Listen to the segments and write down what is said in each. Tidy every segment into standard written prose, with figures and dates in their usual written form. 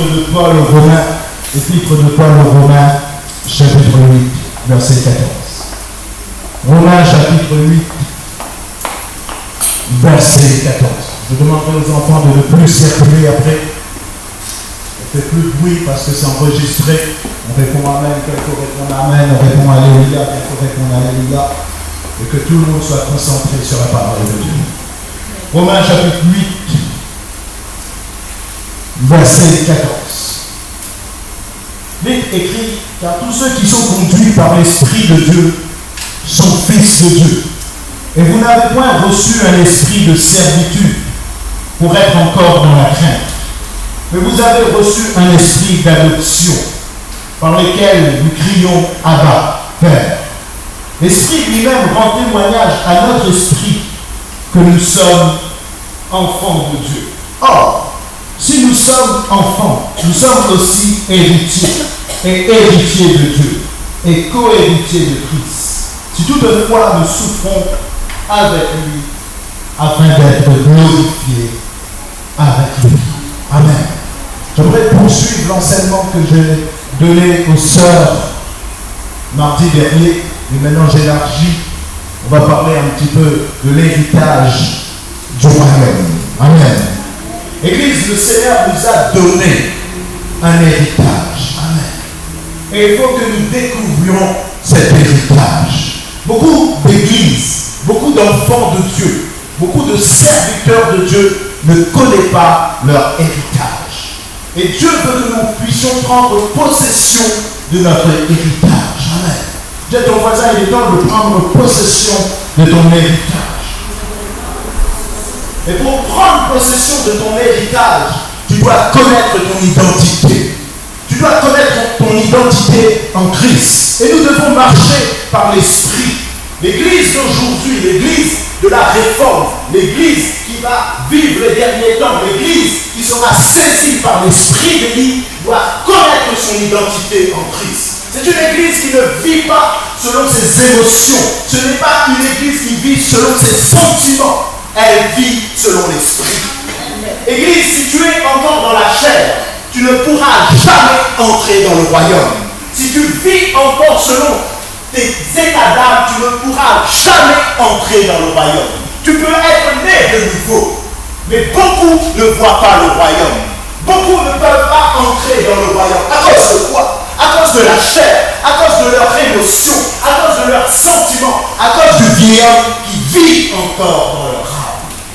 de Paul aux Romains, épître de Paul aux Romains, chapitre 8, verset 14. Romains, chapitre 8, verset 14. Je demanderai aux enfants de ne plus circuler après. On ne fait plus de bruit parce que c'est enregistré. On répond Amen, quelqu'un répond Amen, on répond Alléluia, quelqu'un répond Alléluia. Et que tout le monde soit concentré sur la parole de Dieu. Romains, chapitre 8, verset 14. Il est écrit, car tous ceux qui sont conduits par l'Esprit de Dieu sont fils de Dieu. Et vous n'avez point reçu un esprit de servitude pour être encore dans la crainte. Mais vous avez reçu un esprit d'adoption par lequel nous crions Abba, Père. L'Esprit lui-même rend témoignage à notre esprit que nous sommes enfants de Dieu. Or, si nous sommes enfants, nous sommes aussi héritiers, et héritiers de Dieu, et co-héritiers de Christ. Si toutefois nous souffrons avec lui, afin d'être glorifiés avec lui. Amen. J'aimerais poursuivre l'enseignement que j'ai donné aux sœurs mardi dernier, et maintenant j'élargis. On va parler un petit peu de l'héritage du royaume. Amen. Église, le Seigneur nous a donné un héritage. Amen. Et il faut que nous découvrions cet héritage. Beaucoup d'églises, beaucoup d'enfants de Dieu, beaucoup de serviteurs de Dieu ne connaissent pas leur héritage. Et Dieu veut que nous puissions prendre possession de notre héritage. Amen. Dis à ton voisin, il est temps de prendre possession de ton héritage. Et pour prendre possession de ton héritage, tu dois connaître ton identité. Tu dois connaître ton identité en Christ. Et nous devons marcher par l'Esprit. L'église d'aujourd'hui, l'église de la réforme, l'église qui va vivre les derniers temps, l'église qui sera saisie par l'Esprit de Dieu, doit connaître son identité en Christ. C'est une église qui ne vit pas selon ses émotions. Ce n'est pas une église qui vit selon ses sentiments. Elle vit selon l'Esprit. Église, si tu es encore dans la chair, tu ne pourras jamais entrer dans le royaume. Si tu vis encore selon tes états d'âme, tu ne pourras jamais entrer dans le royaume. Tu peux être né de nouveau, mais beaucoup ne voient pas le royaume. Beaucoup ne peuvent pas entrer dans le royaume. À cause de quoi? À cause de la chair, à cause de leurs émotions, à cause de leurs sentiments, à cause du vieil qui vit encore dans leur âme.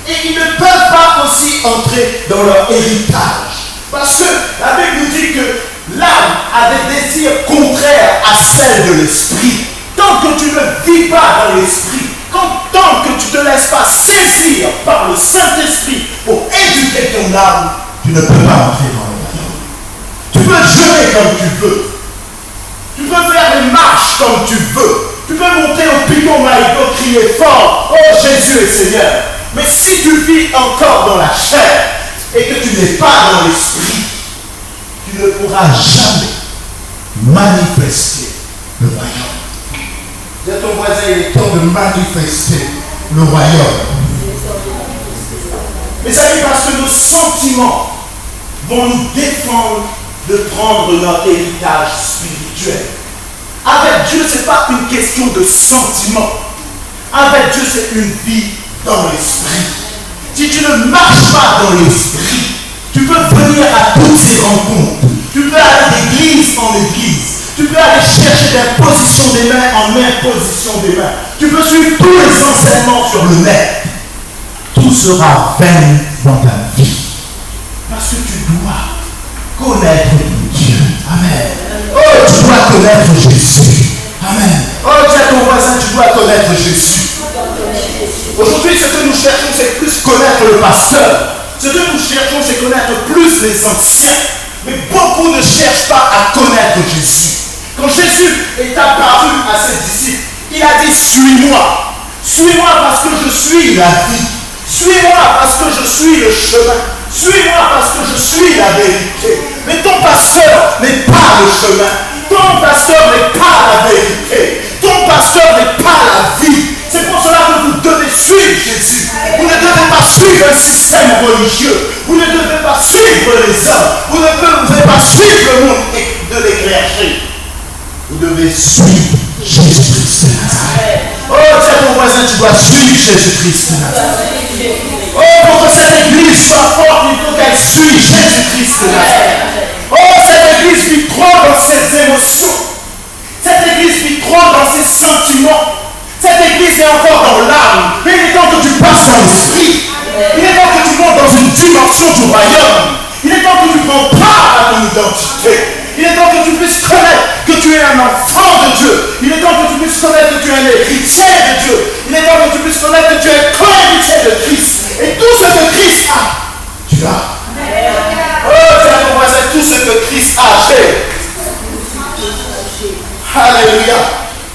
Et ils ne peuvent pas aussi entrer dans leur héritage. Parce que la Bible nous dit que l'âme a des désirs contraires à celles de l'esprit. Tant que tu ne vis pas dans l'esprit, tant que tu ne te laisses pas saisir par le Saint-Esprit pour éduquer ton âme, tu ne peux pas entrer dans le royaume. Tu peux jeûner comme tu veux. Tu peux faire des marches comme tu veux. Tu peux monter au pignon maïdo, crier fort, oh Jésus est Seigneur. Mais si tu vis encore dans la chair et que tu n'es pas dans l'esprit, tu ne pourras jamais manifester le royaume. Dis à ton voisin, il est temps de manifester le royaume. Mes amis, parce que nos sentiments vont nous défendre de prendre notre héritage spirituel. Avec Dieu, ce n'est pas une question de sentiment. Avec Dieu, c'est une vie dans l'esprit. Si tu ne marches pas dans l'esprit, tu peux venir à toutes ces rencontres. Tu peux aller d'église en église. Tu peux aller chercher d'imposition des mains en imposition des mains. Tu peux suivre tous les enseignements sur le net. Tout sera vain dans ta vie. Parce que tu dois connaître Dieu. Amen. Oh, tu dois connaître Jésus. Amen. Oh, dis à ton voisin, tu dois connaître Jésus. Aujourd'hui, ce que nous cherchons, c'est plus connaître le pasteur. Ce que nous cherchons, c'est connaître plus les anciens. Mais beaucoup ne cherchent pas à connaître Jésus. Quand Jésus est apparu à ses disciples, il a dit, suis-moi. Suis-moi parce que je suis la vie. Suis-moi parce que je suis le chemin. Suis-moi parce que je suis la vérité. Mais ton pasteur n'est pas le chemin. Ton pasteur n'est pas la vérité. Ton pasteur n'est pas la vie. C'est pour cela que vous devez suivre Jésus. Vous ne devez pas suivre un système religieux. Vous ne devez pas suivre les hommes. Vous ne devez vous devez suivre Jésus-Christ de Nazareth. Oh, dis à ton voisin, tu dois suivre Jésus-Christ de Nazareth. Oh, pour que cette église soit forte, il faut qu'elle suive Jésus-Christ de Nazareth. Oh, cette église vit trop dans ses émotions. Cette église vit trop dans ses sentiments. Cette église est encore dans l'âme. Mais il est temps que tu passes dans l'esprit. Il est temps que tu montes dans une dimension du royaume. Il est temps que tu prends part à ton identité. Il est temps que tu puisses connaître que tu es un enfant de Dieu. Il est temps que tu puisses connaître que tu es un héritier de Dieu. Il est temps que tu puisses connaître que tu es co-héritier de Christ. Et tout ce que Christ a, tu as. Oh, dis à ton voisin, tout ce que Christ a, j'ai. Alléluia.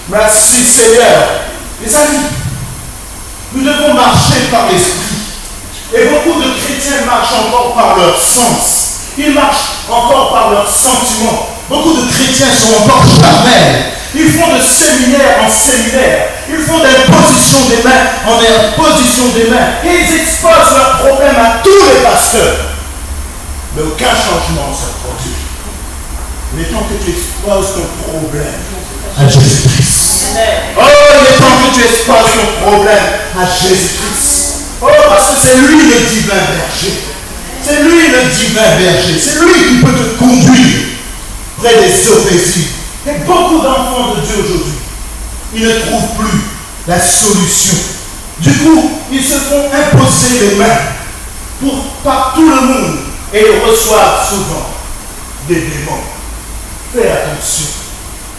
Merci Seigneur. Les amis, nous devons marcher par l'esprit. Et beaucoup de chrétiens marchent encore par leur sens. Ils marchent encore par leurs sentiments. Beaucoup de chrétiens sont encore charnels. Ils font de séminaire en séminaire. Ils font d'imposition des mains en imposition des mains. Et ils exposent leurs problèmes à tous les pasteurs. Mais aucun changement ne se produit. Il est temps que tu exposes ton problème à Jésus-Christ. Oh, il est temps que tu exposes ton problème à Jésus-Christ. Oh, parce que c'est lui le divin berger. C'est lui le divin berger. C'est lui qui peut te conduire près des eaux paisibles. Et beaucoup d'enfants de Dieu aujourd'hui, ils ne trouvent plus la solution. Du coup, ils se font imposer les mains par tout le monde et ils reçoivent souvent des démons. Fais attention.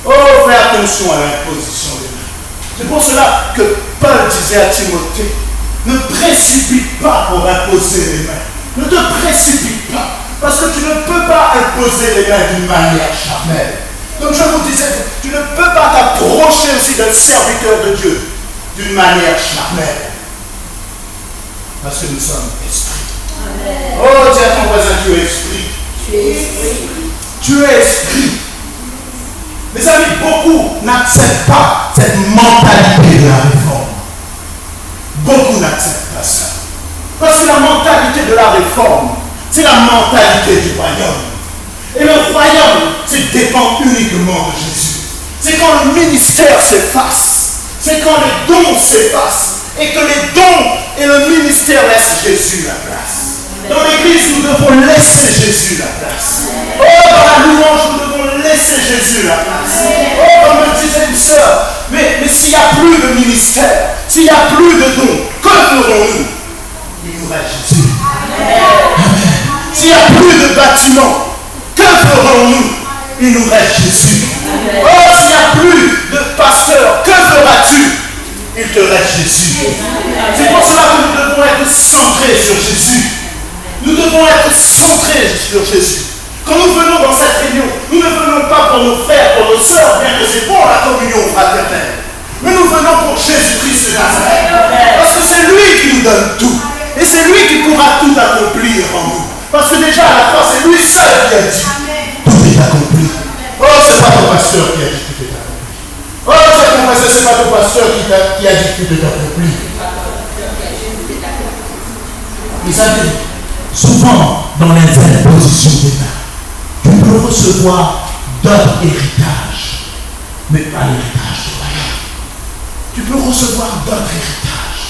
Oh, fais attention à l'imposition des mains. C'est pour cela que Paul disait à Timothée, ne précipite pas pour imposer les mains. Ne te précipite pas. Parce que tu ne peux pas imposer les mains d'une manière charnelle. Comme je vous disais, tu ne peux pas t'approcher aussi d'un serviteur de Dieu d'une manière charnelle. Parce que nous sommes esprits. Amen. Oh, dis à ton voisin, tu es esprit. Tu es esprit. Tu es esprit. Mes amis, beaucoup n'acceptent pas cette mentalité de la réforme. Beaucoup n'acceptent pas ça. Parce que la mentalité de la réforme, c'est la mentalité du royaume. Et le royaume, c'est dépend uniquement de Jésus. C'est quand le ministère s'efface. C'est quand les dons s'effacent. Et que les dons et le ministère laissent Jésus la place. Dans l'église, nous devons laisser Jésus la place. Oh, dans la louange, nous devons laisser Jésus la place. Oh, comme me disait une sœur, mais s'il n'y a plus de ministère, s'il n'y a plus de dons, que ferons-nous? Il nous reste Jésus. Amen. S'il n'y a plus de bâtiments, que ferons-nous? Il nous reste Jésus. Oh, s'il n'y a plus de pasteurs, que feras-tu? Il te reste Jésus. C'est pour cela que nous devons être centrés sur Jésus. Nous devons être centrés sur Jésus. Quand nous venons dans cette réunion, nous ne venons pas pour nos frères, pour nos sœurs, bien que c'est bon la communion fraternelle. Mais nous venons pour Jésus-Christ de Nazareth. Parce que c'est lui qui nous donne tout. Et c'est lui qui pourra tout accomplir en nous. Parce que déjà à la croix, c'est lui seul qui a dit tout est accompli. Oh, c'est pas ton pasteur qui a dit tout est accompli. Oh, c'est ton pasteur, c'est pas ton pasteur qui a dit tout est accompli. Mes amis, souvent dans les impositions des mains, tu peux recevoir d'autres héritages, mais pas l'héritage du royaume. Tu peux recevoir d'autres héritages,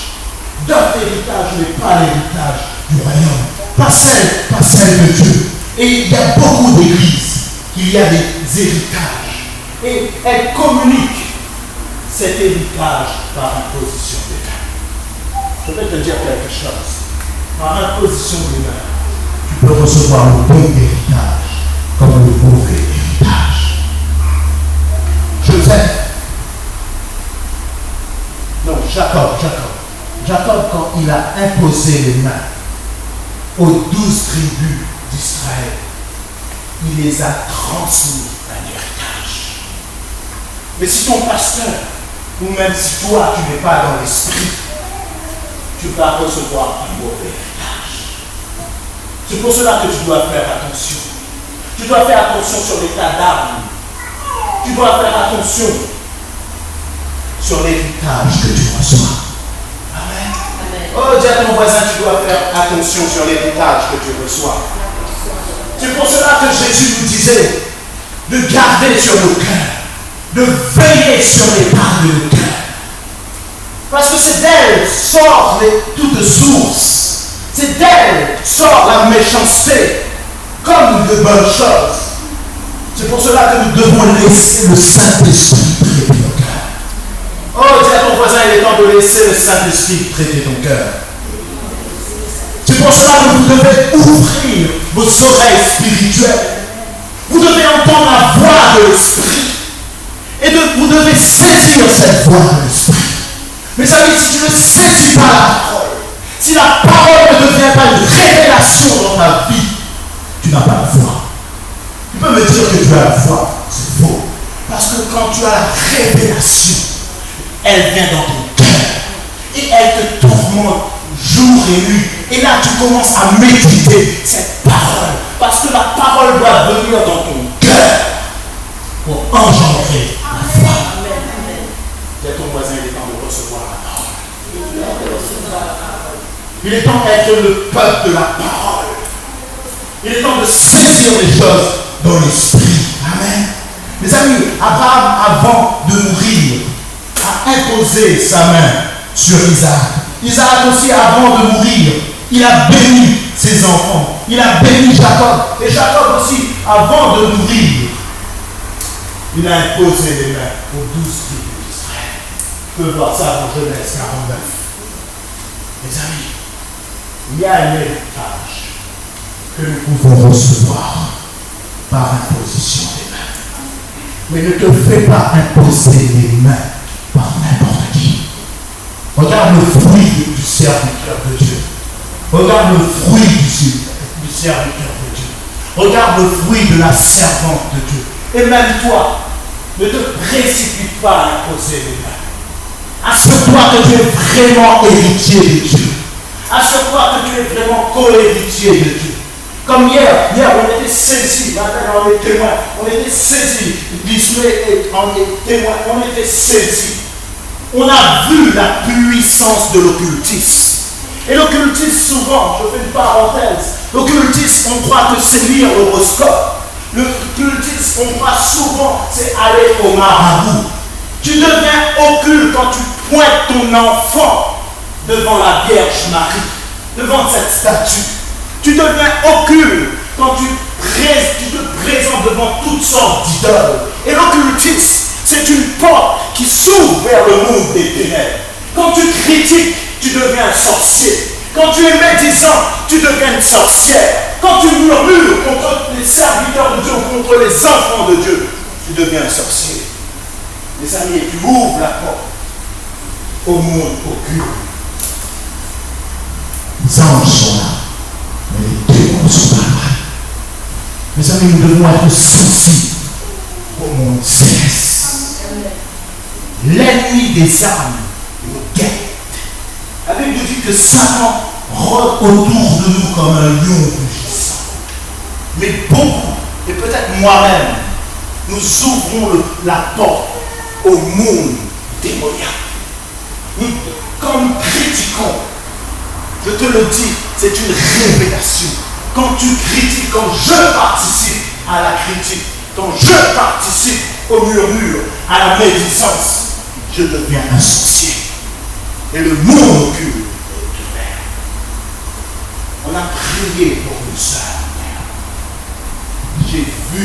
mais pas l'héritage du royaume. Pas celle de Dieu. Et il y a beaucoup d'églises, il y a des héritages. Et elles communiquent cet héritage par imposition des mains. Je vais te dire quelque chose. Par imposition des mains, tu peux recevoir le bon héritage comme le mauvais héritage. Joseph, non, Jacob, quand il a imposé les mains aux 12 tribus d'Israël, il les a transmis un héritage. Mais si ton pasteur, ou même si toi, tu n'es pas dans l'esprit, tu vas recevoir un mauvais héritage. C'est pour cela que tu dois faire attention. Tu dois faire attention sur l'état d'âme. Tu dois faire attention sur l'héritage que tu reçois. Amen. Oh, dis à ton voisin, tu dois faire attention sur l'héritage que tu reçois. C'est pour cela que Jésus nous disait de garder sur nos cœurs de veiller sur l'état de nos cœurs. Parce que c'est d'elle sort toute source. C'est d'elle sort la méchanceté comme de bonnes choses. C'est pour cela que nous devons laisser le Saint-Esprit traiter nos cœurs. Oh, dis à ton voisin, il est temps de laisser le Saint-Esprit traiter ton cœur. C'est pour cela que vous devez ouvrir vos oreilles spirituelles. Vous devez entendre la voix de l'Esprit. Et vous devez saisir cette voix de l'Esprit. Mes amis, si tu ne saisis pas la parole, si la parole ne devient pas une révélation dans ta vie, tu n'as pas la foi. Tu peux me dire que tu as la foi, c'est faux. Parce que quand tu as la révélation, elle vient dans ton cœur. Et elle te tourmente jour et nuit. Et là, tu commences à méditer cette parole. Parce que la parole doit venir dans ton cœur pour engendrer la foi. Dis à ton voisin, il est temps de recevoir la parole. Il est temps d'être le peuple de la parole. Il est temps de saisir les choses dans l'esprit. Amen. Mes amis, Abraham, avant de mourir, a imposé sa main sur Isaac. Isaac aussi, avant de mourir, il a béni ses enfants. Il a béni Jacob. Et Jacob aussi, avant de mourir, il a imposé les mains aux 12 tribus d'Israël. Tu peux voir ça dans Genèse 49. Mes amis, il y a un héritage que nous pouvons recevoir par imposition des mains. Mais ne te fais pas imposer les mains par n'importe qui. Regarde le fruit du serviteur de Dieu. Regarde le fruit du serviteur de Dieu. Regarde le fruit de la servante de Dieu. Et même toi, ne te précipite pas à imposer les mains. Assure-toi que tu es vraiment héritier de Dieu. Assure-toi que tu es vraiment co-héritier de Dieu. Comme hier on était saisis, maintenant on est témoins, on était saisis, Bismé en est témoin, on était saisis. On a vu la puissance de l'occultisme. Et l'occultisme, souvent, je fais une parenthèse, l'occultisme, on croit que c'est lire l'horoscope. L'occultisme, on croit souvent, c'est aller au marabout. Tu deviens occulte quand tu pointes ton enfant devant la Vierge Marie, devant cette statue. Tu deviens occulte quand tu te présentes devant toutes sortes d'idoles. Et l'occultisme, c'est une porte qui s'ouvre vers le monde des ténèbres. Quand tu critiques, tu deviens un sorcier. Quand tu es médisant, tu deviens une sorcière. Quand tu murmures contre les serviteurs de Dieu ou contre les enfants de Dieu, tu deviens un sorcier. Mes amis, et tu ouvres la porte au monde occulte. Les anges sont là, mais les démons sont pas là. Mes amis, nous devons être sensibles au monde céleste. L'ennemi des âmes nous guette. La Bible nous dit que Satan rôde autour de nous comme un lion rugissant. Mais beaucoup, et peut-être moi-même, nous ouvrons la porte au monde démoniaque. Quand nous critiquons, je te le dis, c'est une révélation. Quand tu critiques, quand je participe à la critique, quand je participe au murmure, à la médisance, je deviens un sorcier. Et le monde occulte est ouvert. On a prié pour une sœur. J'ai vu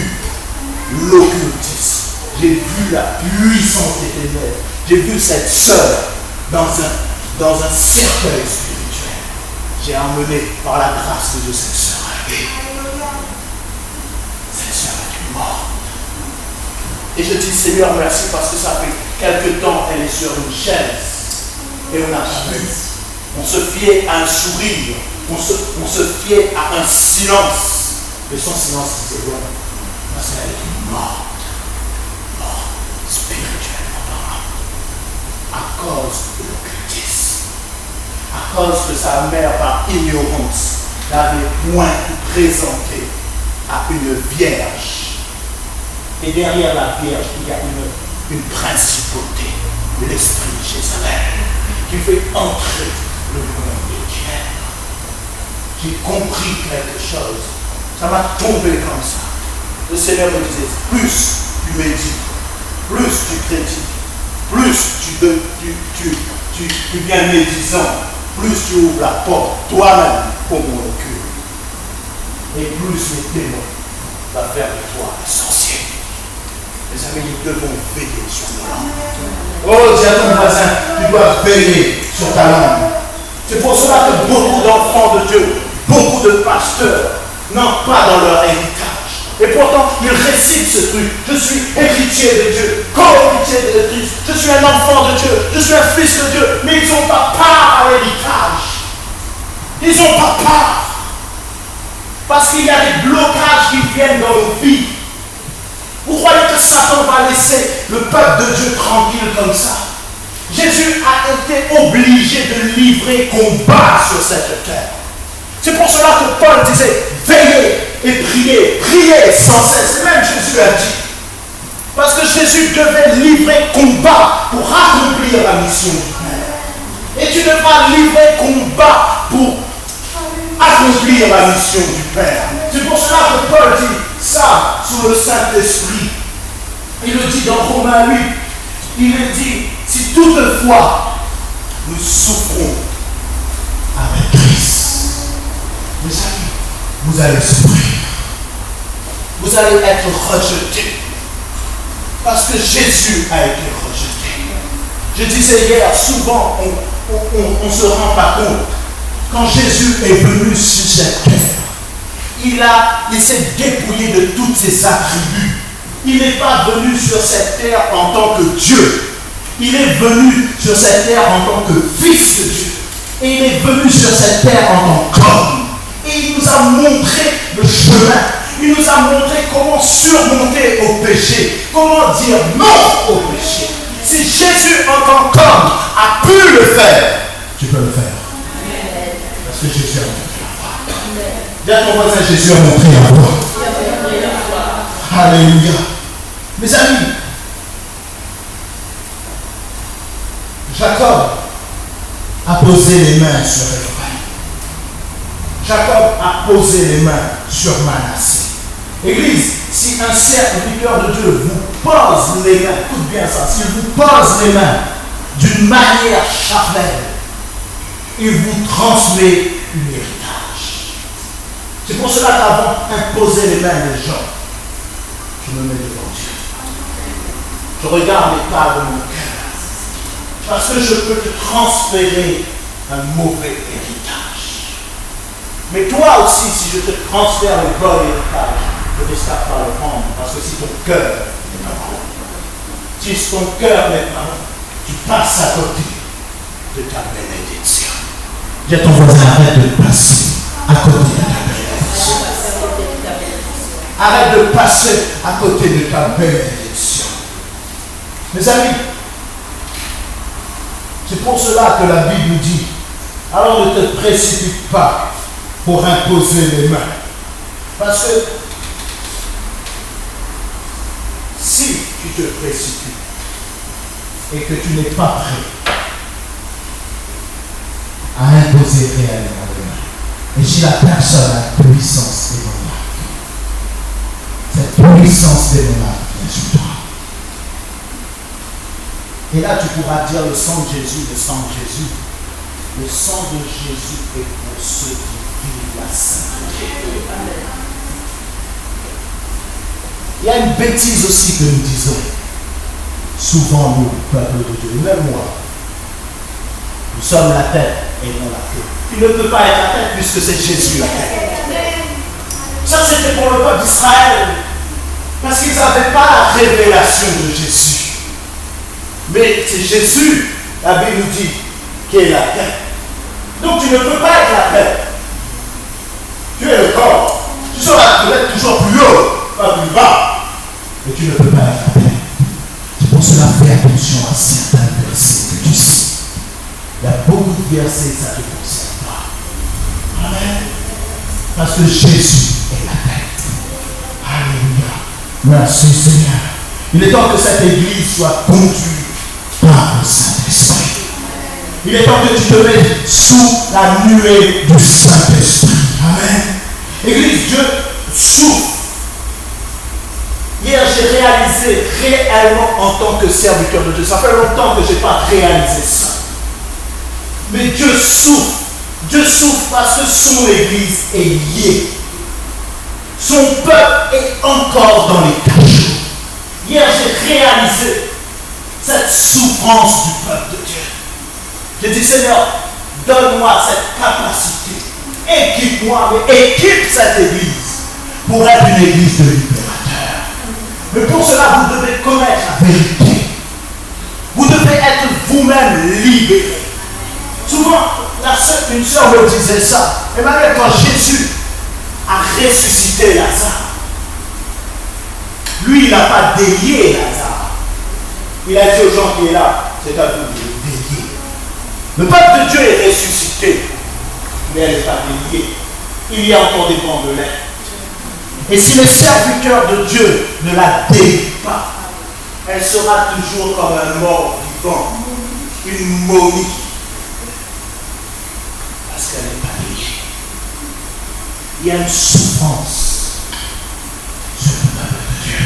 l'occultisme. J'ai vu la puissance des ténèbres. J'ai vu cette sœur dans un cercueil spirituel. J'ai emmené par la grâce de Dieu cette sœur à vie. Cette sœur est morte. Et je dis Seigneur merci parce que ça fait quelque temps elle est sur une chaise. Et on n'a pas vu. On se fiait à un sourire. On se fiait à un silence. Mais son silence disait ouais, parce qu'elle est morte. Morte spirituellement parlant. À cause de l'occultisme. À cause que sa mère, par ignorance, n'avait point présenté à une vierge. Et derrière la vierge, il y a une principauté, l'esprit de Jézabel, qui fait entrer le monde des ténèbres. J'ai compris quelque chose. Ça m'a tombé comme ça. Le Seigneur me disait, plus tu médites, plus tu critiques, plus tu viens médisant, plus tu ouvres la porte toi-même pour mon recul. Et plus les témoins va faire de toi un sorcier. Mes amis, nous devons veiller sur nos langues. Oh, dis à ton voisin, tu dois veiller sur ta langue. C'est pour cela que beaucoup d'enfants de Dieu, beaucoup de pasteurs n'entrent pas dans leur héritage. Et pourtant, ils récitent ce truc. Je suis héritier de Dieu, co-héritier de Christ. Je suis un enfant de Dieu, je suis un fils de Dieu. Mais ils n'ont pas part à l'héritage. Ils n'ont pas part. Parce qu'il y a des blocages qui viennent dans nos vies. Vous croyez que Satan va laisser le peuple de Dieu tranquille comme ça? Jésus a été obligé de livrer combat sur cette terre. C'est pour cela que Paul disait, veillez et priez, priez sans cesse. Même Jésus a dit. Parce que Jésus devait livrer combat pour accomplir la mission du Père. Et tu devras livrer combat pour accomplir la mission du Père. C'est pour cela que Paul dit ça sous le Saint-Esprit. Il le dit dans Romains 8. Il le dit, si toutefois nous souffrons avec Christ, mes amis, vous allez souffrir. Vous allez être rejetés. Parce que Jésus a été rejeté. Je disais hier, souvent on ne se rend pas compte. Quand Jésus est venu sur cette terre, il s'est dépouillé de tous ses attributs. Il n'est pas venu sur cette terre en tant que Dieu. Il est venu sur cette terre en tant que fils de Dieu. Et il est venu sur cette terre en tant qu'homme. Et il nous a montré le chemin. Il nous a montré comment surmonter au péché. Comment dire non au péché. Si Jésus en tant qu'homme a pu le faire, tu peux le faire. Parce que Jésus a montré la voie. Dis à ton voisin, Jésus a montré la voie. Alléluia. Mes amis, Jacob a posé les mains sur Ephraïm. Jacob a posé les mains sur Manassé. Église, si un serviteur de Dieu vous pose les mains, écoute bien ça, s'il vous pose les mains d'une manière charnelle, il vous transmet un héritage. C'est pour cela qu'avant d'imposer les mains des gens, je me mets devant Dieu. Je regarde l'état de mon cœur. Parce que je peux te transférer un mauvais héritage. Mais toi aussi, si je te transfère le bon héritage, je ne risque pas le prendre. Parce que si ton cœur n'est pas bon, si ton cœur n'est pas bon, tu passes à côté de ta bénédiction. Dis à ton voisin, arrête de passer à côté de ta bénédiction. Arrête de passer à côté de ta bénédiction. Mes amis, c'est pour cela que la Bible dit, alors ne te précipite pas pour imposer les mains. Parce que si tu te précipites et que tu n'es pas prêt à imposer réellement les mains, et si la personne a une puissance démoniaque, cette puissance démoniaque vient sur toi. Et là, tu pourras dire le sang de Jésus, le sang de Jésus. Le sang de Jésus est pour ceux qui vivent la sainteté. Il y a une bêtise aussi que nous disons. Souvent, nous, peuple de Dieu, même moi, nous sommes la tête et non la queue. Tu ne peux pas être la tête puisque c'est Jésus la tête. Ça, c'était pour le peuple d'Israël. Parce qu'ils n'avaient pas la révélation de Jésus. Mais c'est Jésus, la Bible nous dit, qui est la tête. Donc tu ne peux pas être la tête. Tu es le corps. Tu seras peut-être toujours plus haut, pas plus bas. Mais tu ne peux pas être la tête. C'est pour cela fais attention à certains versets que tu cites. Il y a beaucoup de versets, ça ne te concerne pas. Amen. Parce que Jésus est la tête. Alléluia. Merci Seigneur. Il est temps que cette église soit conduite par le Saint-Esprit. Il est temps que tu te mettes sous la nuée du Saint-Esprit. Amen. Église, Dieu souffle. Il Hier, j'ai réalisé réellement en tant que serviteur de Dieu. Ça fait longtemps que je n'ai pas réalisé ça. Mais Dieu souffre. Dieu souffre parce que son Église est liée. Son peuple est encore dans les cachots. Hier, j'ai réalisé cette souffrance du peuple de Dieu. J'ai dit, Seigneur, donne-moi cette capacité. Équipe-moi, mais équipe cette Église pour être une Église de libérateurs. Mais pour cela, vous devez connaître la vérité. Vous devez être vous-même libérés. Souvent, une sœur me disait ça. Emmanuel, quand Jésus a ressuscité Lazare, lui, il n'a pas délié Lazare. Il a dit aux gens qui sont là, c'est à vous de le délier. Le peuple de Dieu est ressuscité, mais elle n'est pas déliée. Il y a encore des pans de lait. Et si le serviteur de Dieu ne la délie pas, elle sera toujours comme un mort vivant, une momie. Parce qu'elle n'est pas liée. Il y a une souffrance sur le peuple de Dieu.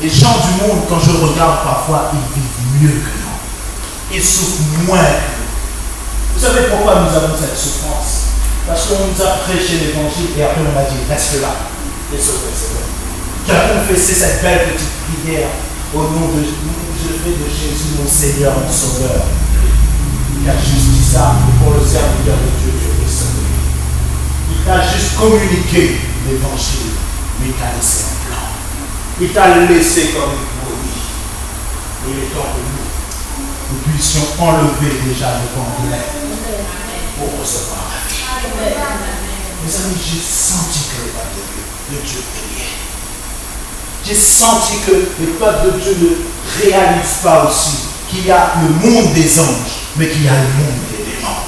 Les gens du monde, quand je regarde parfois, ils vivent mieux que nous. Ils souffrent moins que nous. Vous savez pourquoi nous avons cette souffrance? Parce qu'on nous a prêché l'évangile et après on a dit reste là. Et sauvé, c'est vrai. Tu as confessé cette belle petite prière au nom de Jésus, mon Seigneur, mon Sauveur. Il a juste dit ça pour le serviteur de Dieu, Dieu est sauvé. Il t'a juste communiqué l'évangile, mais il t'a laissé un plan. Il t'a laissé comme une brebis. Il est temps que nous puissions enlever déjà le pan de lait pour recevoir la vie. Mes amis, j'ai senti que le peuple de Dieu est lié. J'ai senti que le peuple de Dieu ne réalise pas aussi qu'il y a le monde des anges, mais qu'il y a le monde des démons.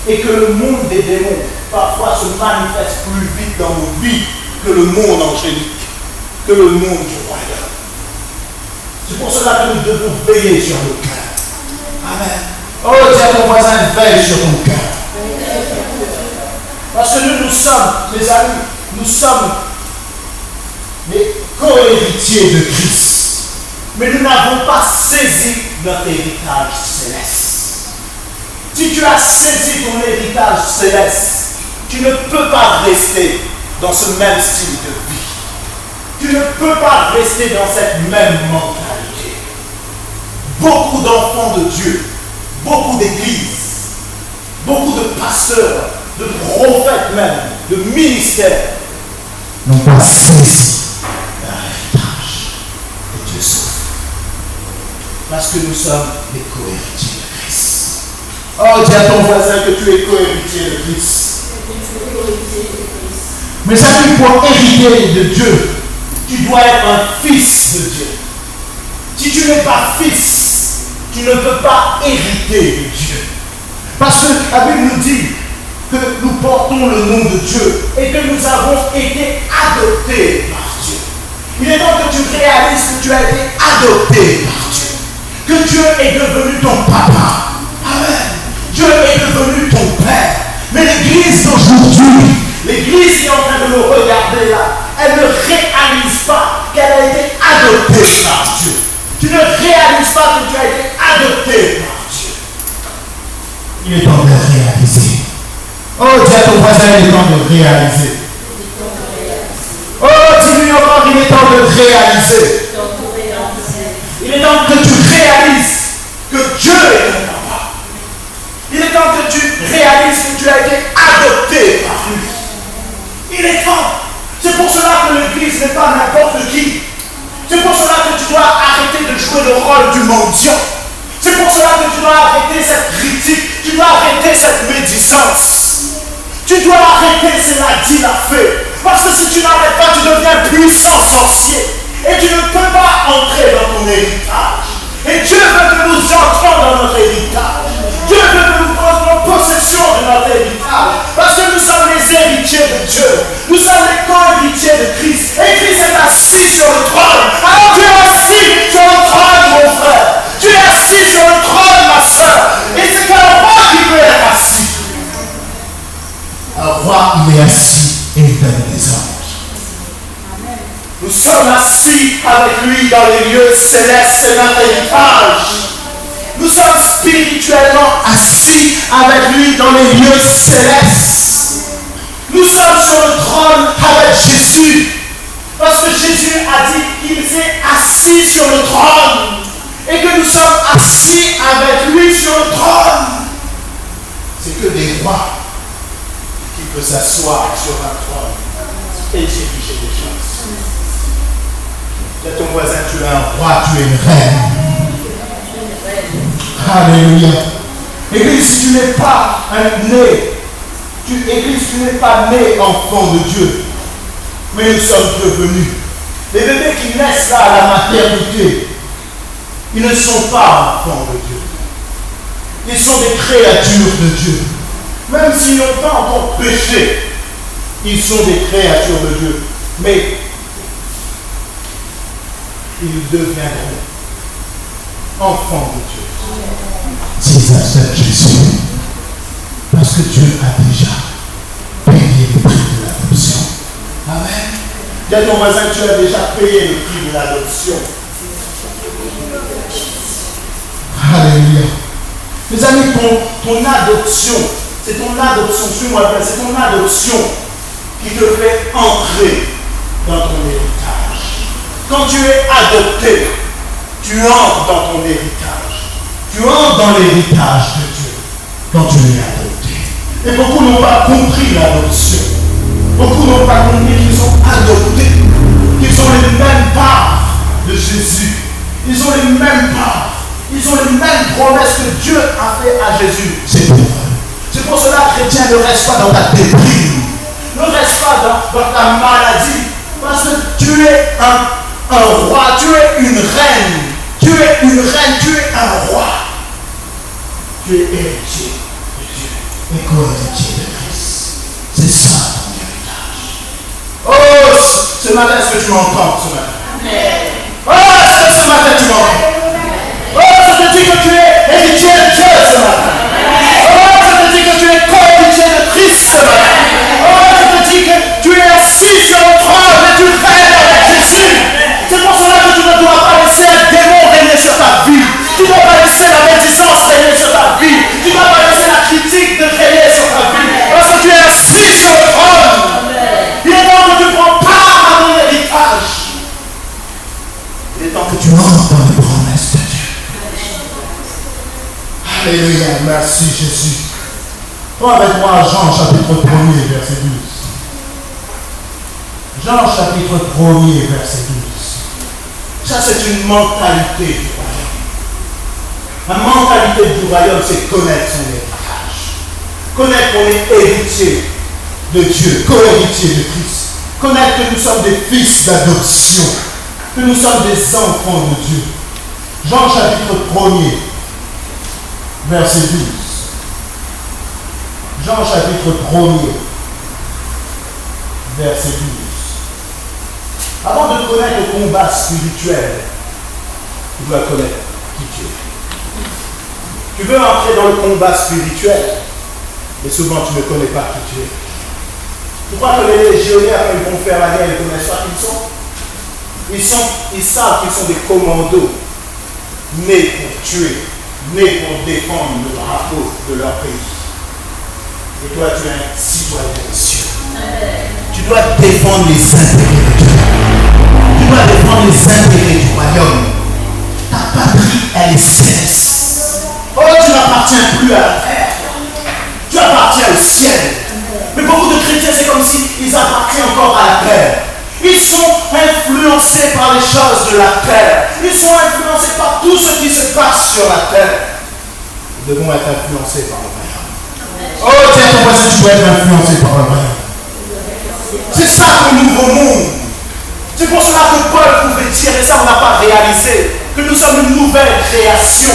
Et que le monde des démons, parfois, se manifeste plus vite dans nos vies que le monde angélique, que le monde du royaume. C'est pour cela que nous devons veiller sur nos cœurs. Amen. Oh, dis à ton voisin, veille sur ton cœur. Parce que nous sommes, mes amis, nous sommes les co-héritiers de Christ. Mais nous n'avons pas saisi notre héritage céleste. Si tu as saisi ton héritage céleste, tu ne peux pas rester dans ce même style de vie. Tu ne peux pas rester dans cette même mentalité. Beaucoup d'enfants de Dieu, beaucoup d'églises, beaucoup de pasteurs, de prophètes même, de ministères, n'ont pas saisi leur héritage que Dieu sauve. Parce que nous sommes les co-héritiers de Christ. Oh, dis à ton voisin que tu es co-héritier de Christ. Mais ça dit pour hériter de Dieu, tu dois être un fils de Dieu. Si tu n'es pas fils, tu ne peux pas hériter de Dieu. Parce que la Bible nous dit que nous portons le nom de Dieu et que nous avons été adoptés par Dieu. Il est temps que tu réalises que tu as été adopté par Dieu. Que Dieu est devenu ton papa. Amen. Dieu est devenu ton père. Mais l'église d'aujourd'hui, l'église qui est en train de nous regarder là, elle ne réalise pas qu'elle a été adoptée par Dieu. Tu ne réalises pas que tu as été adopté par Dieu. Il est temps de réaliser. Oh, dis à ton voisin, il est temps de réaliser. Oh, dis-lui encore, il est temps de réaliser. Il est temps que tu réalises que Dieu est ton papa. Il est temps que tu réalises que tu as été adopté par lui. Il est temps. C'est pour cela que l'église n'est pas n'importe qui. C'est pour cela que tu dois arrêter de jouer le rôle du mendiant. C'est pour cela que tu dois arrêter cette critique. Tu dois arrêter cette médisance. Tu dois arrêter cela dit la fait. Parce que si tu n'arrêtes pas, tu deviens puissant sorcier. Et tu ne peux pas entrer dans ton héritage. Et Dieu veut que nous entrions dans notre héritage. Dieu veut que nous prenions possession de notre héritage. Parce que nous sommes les héritiers de Dieu. Nous sommes les co-héritiers de Christ. Et Christ est assis sur le trône. Alors tu es assis sur le trône, mon frère. Tu es assis sur le trône, ma soeur. Et c'est qu'un roi qui peut être assis. Un roi, il est assis et il donne des ordres. Nous sommes assis avec lui dans les lieux célestes, c'est notre héritage. Nous sommes spirituellement assis avec lui dans les lieux célestes. Nous sommes sur le trône avec Jésus. Parce que Jésus a dit qu'il s'est assis sur le trône. Et que nous sommes assis avec lui sur le trône. C'est que des rois qui peuvent s'asseoir sur un trône et diriger des choses. Dis à ton voisin, tu es un roi, tu es une reine. Alléluia. Église, si tu n'es pas Église, tu n'es pas né enfant de Dieu. Mais nous sommes devenus. Les bébés qui naissent là à la maternité, ils ne sont pas enfants de Dieu. Ils sont des créatures de Dieu. Même s'ils n'ont pas encore péché, ils sont des créatures de Dieu. Mais ils deviendront enfants de Dieu. S'ils acceptent Jésus, parce que Dieu a déjà payé le prix de l'adoption. Amen. Dis à ton voisin, tu as déjà payé le prix de l'adoption. Alléluia. Mes amis, ton adoption, c'est ton adoption, suis-moi bien, c'est ton adoption qui te fait entrer dans ton héritage. Quand tu es adopté, tu entres dans ton héritage. Tu entres dans l'héritage de Dieu quand tu es adopté. Et beaucoup n'ont pas compris l'adoption. Beaucoup n'ont pas compris qu'ils sont adoptés, qu'ils ont les mêmes parts de Jésus. Ils ont les mêmes parts. Ils ont les mêmes promesses que Dieu a fait à Jésus. C'est pour eux. C'est pour cela, chrétien, ne reste pas dans ta déprime. Ne reste pas dans ta maladie. Parce que tu es un roi, tu es une reine. Tu es une reine, tu es un roi. Tu es héritier de Dieu et co-héritier de Christ. C'est ça ton héritage. Oh, ce matin, est-ce que tu m'entends ce matin? Oh, est-ce que ce matin tu m'entends? Oh, je te dis que tu es héritier de Dieu ce matin. Oh, je te dis que tu es co-héritier de Christ ce matin. Oh, je te dis que tu es assis sur le trône et tu règnes avec Jésus. C'est pour cela que tu ne dois pas laisser un démon régner sur ta vie. Tu ne dois pas laisser la médisance régner sur ta vie. Tu ne dois pas laisser la critique de régner sur ta vie. Parce que tu es assis sur le trône. Il est temps que tu prends part à ton héritage. Il est temps que tu entres dans les promesses de Dieu. Alléluia, merci Jésus. Prends avec moi Jean chapitre 1er, verset 12. Jean chapitre 1er, verset 12. Ça c'est une mentalité du royaume. La mentalité du royaume, c'est connaître son héritage. Connaître qu'on est héritier de Dieu, co-héritier de Christ. Connaître que nous sommes des fils d'adoption. Que nous sommes des enfants de Dieu. Jean chapitre 1er, verset 12. Jean chapitre 1er, verset 12. Avant de connaître le combat spirituel, tu dois connaître qui tu es. Tu veux entrer dans le combat spirituel, mais souvent tu ne connais pas qui tu es. Tu crois que les légionnaires, quand ils vont faire la guerre, ils connaissent pas qui ils sont? Ils savent qu'ils sont des commandos, nés pour tuer, nés pour défendre le drapeau de leur pays. Et toi, tu es un citoyen des cieux. Tu dois défendre les intérêts de Dieu. Tu dois défendre les intérêts du royaume. Ta patrie, elle est céleste. Oh, tu n'appartiens plus à la terre. Tu appartiens au ciel. Mais beaucoup de chrétiens, c'est comme s'ils appartiennent encore à la terre. Ils sont influencés par les choses de la terre. Ils sont influencés par tout ce qui se passe sur la terre. Nous devons être influencés par le royaume. Oh, tiens, ton voisin, tu dois être influencé par le royaume. C'est ça le nouveau monde. C'est pour cela que Paul pouvait dire, et ça on n'a pas réalisé, que nous sommes une nouvelle création.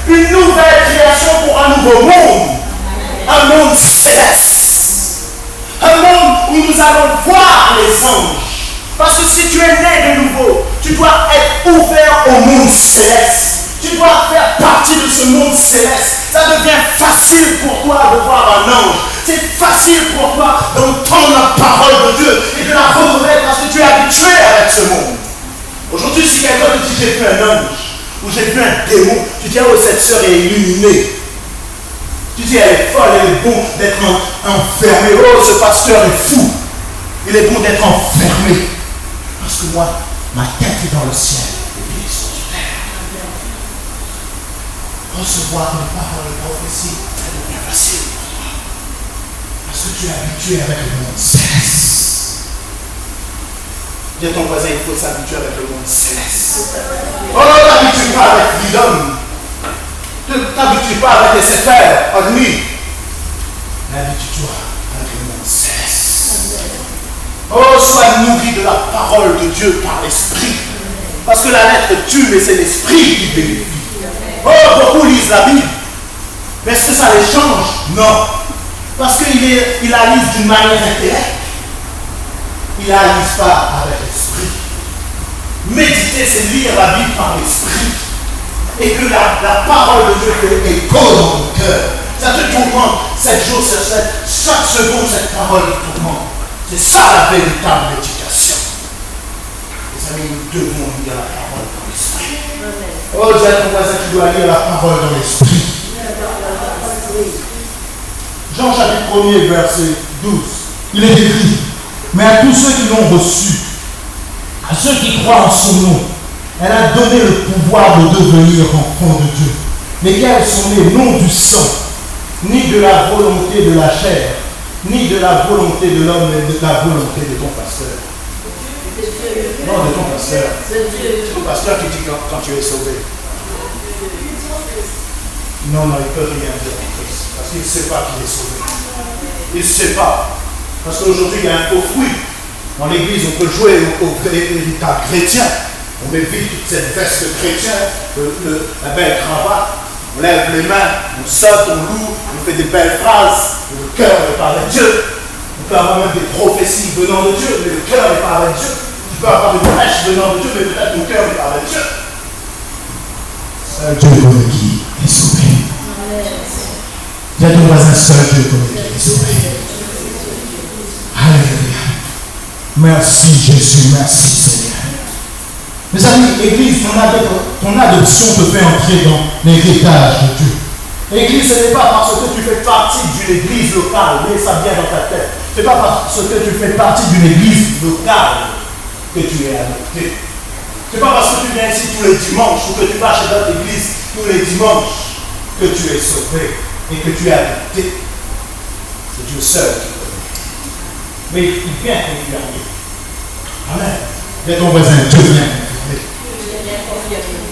Une nouvelle création pour un nouveau monde. Un monde céleste. Un monde où nous allons voir les anges. Parce que si tu es né de nouveau, tu dois être ouvert au monde céleste. Tu dois faire partie de ce monde céleste. Ça devient facile pour toi de voir un ange. C'est facile pour toi d'entendre la parole de Dieu et de la reconnaître parce que tu es habitué avec ce monde. te dit j'ai vu un ange ou j'ai vu un démon, tu dis oh cette sœur est illuminée. Tu dis elle est folle, elle est bon d'être enfermée. Oh ce pasteur est fou. Il est bon d'être enfermé. Parce que moi, ma tête est dans le ciel. Et puis ils sont sur terre. Recevoir une parole de prophétie, ça devient facile. Parce que tu es habitué avec le monde céleste. Dis à ton voisin, il faut s'habituer avec le monde céleste. Oh non, t'habitues pas avec l'homme. Ne t'habitues pas avec les séphères en nuit. Habitue-toi avec le monde céleste. Oh, sois nourri de la parole de Dieu par l'esprit. Parce que la lettre tue, mais c'est l'esprit qui vérifie. Oh, beaucoup lisent la Bible. Mais est-ce que ça les change? Non. Parce qu'ils la lisent d'une manière intellectuelle. Ils ne la lisent pas avec l'esprit. Méditer, c'est lire la Bible par l'esprit. Et que la parole de Dieu fait écho dans ton cœur. Ça te tourmente 7 jours sur 7. Chaque seconde, cette parole te tourmente. C'est ça la véritable éducation. Les amis, nous devons lire la parole dans l'esprit. Oh, dis à ton voisin, tu dois lire la parole dans l'esprit. Jean chapitre 1er, verset 12. Il est écrit, mais à tous ceux qui l'ont reçu, à ceux qui croient en son nom, elle a donné le pouvoir de devenir enfants de Dieu. Lesquels sont nés non du sang, ni de la volonté de la chair, ni de la volonté de l'homme, mais de la volonté de ton pasteur. Non, de ton pasteur. C'est ton pasteur qui dit quand tu es sauvé. Non, il ne peut rien dire en Christ. Parce qu'il ne sait pas qu'il est sauvé. Il ne sait pas. Parce qu'aujourd'hui, il y a un faux fruit. Dans l'église, on peut jouer au véritable chrétien. On met vite toute cette veste de chrétien, la belle cravate. On lève les mains, on saute, on loue, on fait des belles phrases. Le cœur n'est pas avec Dieu. On peut avoir même des prophéties venant de Dieu, mais le cœur n'est pas avec Dieu. Tu peux avoir des prêches venant de Dieu, mais peut-être ton cœur n'est pas avec Dieu. Seul Dieu connaît qui est sauvé. Dis à ton voisin, seul Dieu connaît qui est sauvé. Alléluia. Merci Jésus, merci Seigneur. Mes amis, Église, ton adoption te fait entrer dans l'héritage de Dieu. Église, ce n'est pas parce que tu fais partie d'une église locale, mais ça vient dans ta tête. Ce n'est pas parce que tu fais partie d'une église locale que tu es adopté. Ce n'est pas parce que tu viens ici tous les dimanches ou que tu vas chez notre église tous les dimanches que tu es sauvé et que tu es adopté. C'est Dieu seul qui connaît. Mais il vient confirmer. Amen. Et ton voisin, Dieu vient confirmer.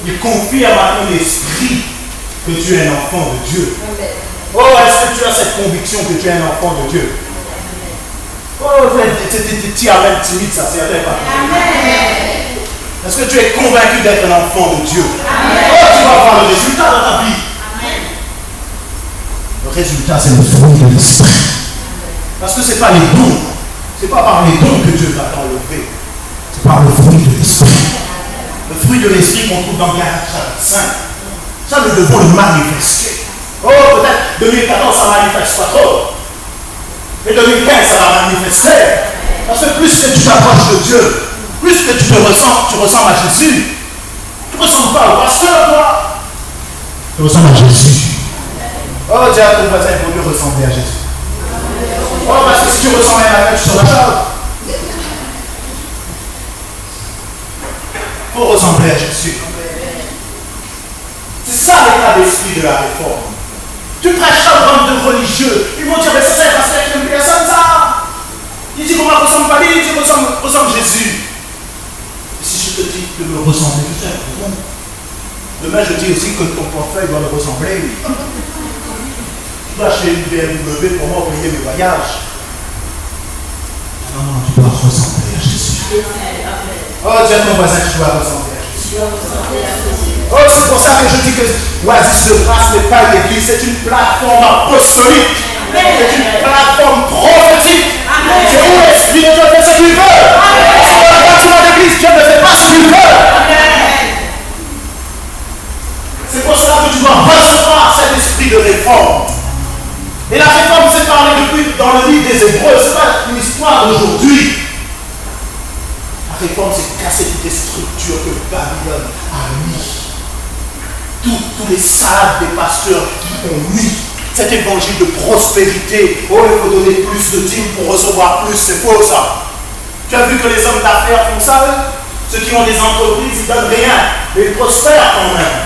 Il confirme à ton esprit que tu es un enfant de Dieu. Oh, est-ce que tu as cette conviction que tu es un enfant de Dieu? Oh, tu as même timide, ça c'est pas. Est-ce que tu es convaincu d'être un enfant de Dieu? Oh, tu vas voir le résultat dans ta vie. Le résultat, c'est le fruit de l'esprit. Parce que ce n'est pas les dons. Ce n'est pas par les dons que Dieu va t'enlever. C'est par le fruit de l'esprit. Le fruit de l'esprit qu'on trouve dans Galates chapitre 5. Ça, nous devons le manifester. Oh, peut-être 2014, ça ne manifeste pas trop. Mais 2015, ça va manifester. Parce que plus que tu t'approches de Dieu, plus que tu ressembles à Jésus. Tu ne ressembles pas au pasteur, toi. Tu ressembles à Jésus. Oh, dis à ton voisin, il vaut mieux ressembler à Jésus. Oh, parce que si tu ressembles à la même, tu seras chauve. Il faut ressembler à Jésus. C'est ça l'état d'esprit de la réforme. Tu prêches à un bande de religieux. Ils vont dire, mais ça c'est parce qu'il y a une personne, ça. Il dit qu'on ne ressemble pas, il dit qu'on ressemble Jésus. Et si je te dis de me ressembler, je sais, bon. Demain, je dis aussi que ton portefeuille doit me ressembler. Tu dois acheter une BMW pour moi payer mes voyages. Non, tu dois ressembler à Jésus. Oh, dis à ton voisin que tu dois ressembler à Jésus. Oh, c'est pour ça que je dis que Oasis de Grâce n'est pas une église, c'est une plateforme apostolique. C'est une plateforme prophétique. C'est où l'Esprit de Dieu fait ce qu'il veut. Parce que dans le bâtiment d'église, Dieu ne fait pas ce qu'il veut. C'est pour cela que tu dois recevoir cet esprit de réforme. Et la réforme s'est parlée depuis dans le livre des Hébreux. Ce n'est pas une histoire d'aujourd'hui. La La réforme, c'est casser toutes les structures que Babylone a mis. Tous les salades des pasteurs qui ont mis cet évangile de prospérité. Oh, il faut donner plus de dîmes pour recevoir plus. C'est faux ça. Tu as vu que les hommes d'affaires font ça, hein? Ceux qui ont des entreprises, ils ne donnent rien, mais ils prospèrent quand même.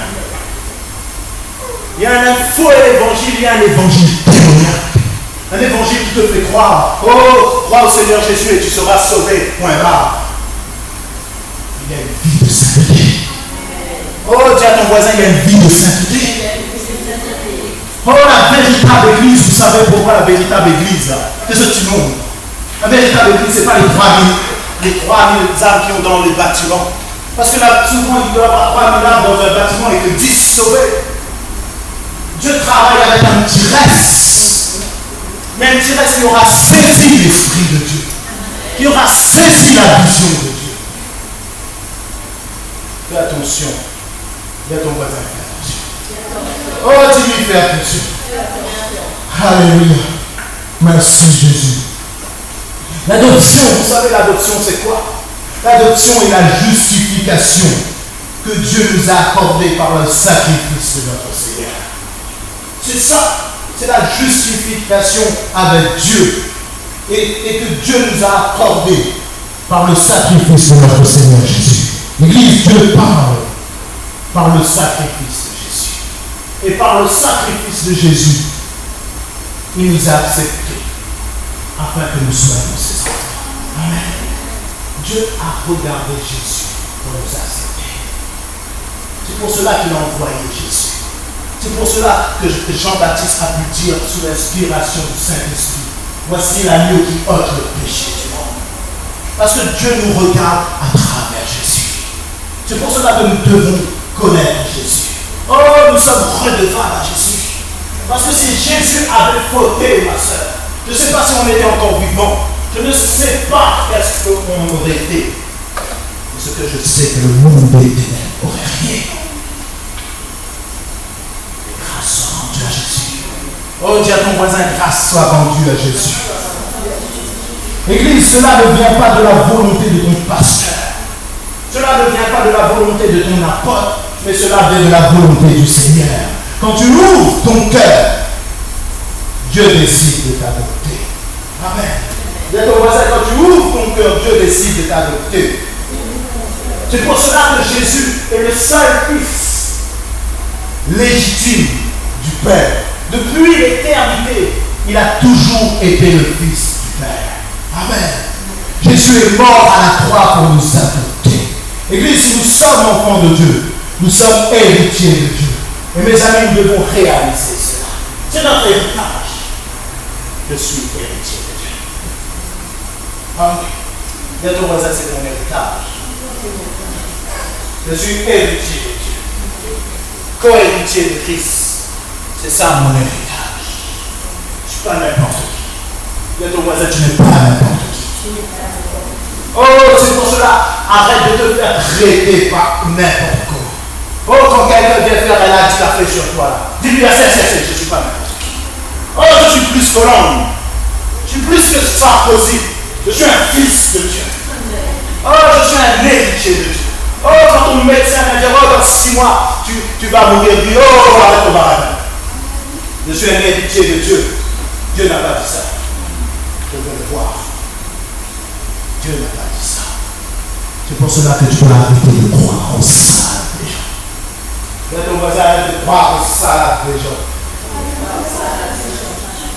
Il y a un faux évangile, il y a un évangile démoniaque. Un évangile qui te fait croire. Oh, crois au Seigneur Jésus et tu seras sauvé. Point barre. Il y a une vie de sainteté. Oh, dis à ton voisin, il y a une vie de sainteté. Oh, la véritable église, vous savez pourquoi la véritable église, là, c'est ce petit monde. La véritable église, ce n'est pas les 3000 âmes qui ont dans les bâtiments. Parce que là, souvent, il doit y avoir 3000 âmes dans un bâtiment et que 10 sauvés. Dieu travaille avec un petit reste. Mais un petit reste qui aura saisi l'Esprit de Dieu. Qui aura saisi la vision de Dieu. Fais attention. Dis à ton voisin, fais attention. Oh, dis-lui, fais attention. Alléluia. Merci Jésus. L'adoption, vous savez l'adoption c'est quoi? L'adoption est la justification que Dieu nous a accordée par le sacrifice de notre Seigneur. C'est ça, c'est la justification avec Dieu et que Dieu nous a accordé par le sacrifice de notre Seigneur Jésus. L'Église, Dieu parle par le sacrifice de Jésus. Et par le sacrifice de Jésus, il nous a acceptés afin que nous soyons ses enfants. Amen. Dieu a regardé Jésus pour nous accepter. C'est pour cela qu'il a envoyé Jésus. C'est pour cela que Jean-Baptiste a pu dire sous l'inspiration du Saint-Esprit, voici l'agneau qui ôte le péché du monde. Parce que Dieu nous regarde à travers Jésus. C'est pour cela que nous devons connaître Jésus. Oh, nous sommes redevables à Jésus. Parce que si Jésus avait fauté, ma soeur, je ne sais pas si on était encore vivant. Je ne sais pas qu'est-ce qu'on aurait été. Mais ce que je sais, que le monde des ténèbres aurait rien. Grâce soit rendue à Jésus. Oh, dis à ton voisin, grâce soit rendue à Jésus. Église, cela ne vient pas de la volonté de ton pasteur. Cela ne vient pas de la volonté de ton apôtre, mais cela vient de la volonté du Seigneur. Quand tu ouvres ton cœur, Dieu décide de t'adopter. Amen. Dis à ton voisin, quand tu ouvres ton cœur, Dieu décide de t'adopter. C'est pour cela que Jésus est le seul fils légitime du Père. Depuis l'éternité, il a toujours été le fils du Père. Amen. Jésus est mort à la croix pour nous adopter. Église, si nous sommes enfants de Dieu, nous sommes héritiers de Dieu. Et mes amis, nous devons réaliser cela. C'est notre héritage. Je suis héritier de Dieu. Amen. Dis à ton voisin, c'est mon héritage. Je suis héritier de Dieu. Co-héritier de Christ. C'est ça mon héritage. Je ne suis pas n'importe qui. Dis à ton voisin, tu n'es pas n'importe qui. Oh, c'est pour cela, arrête de te faire traiter par n'importe quoi. Oh, quand quelqu'un vient faire un acte café sur toi, là, dis-lui, je ne suis pas n'importe qui. Oh, je suis plus que l'homme. Je suis plus que Sarkozy. Je suis un fils de Dieu. Oh, je suis un héritier de Dieu. Oh, quand ton médecin va dire, oh, dans 6 mois, tu vas mourir. Dis, oh, arrête ton barrage. Je suis un héritier de Dieu. Dieu n'a pas dit ça. Je veux le voir. Dieu n'a pas dit ça. C'est pour cela que tu dois arrêter de croire aux salades des gens. Dis à ton voisin, arrête de croire aux salades des gens.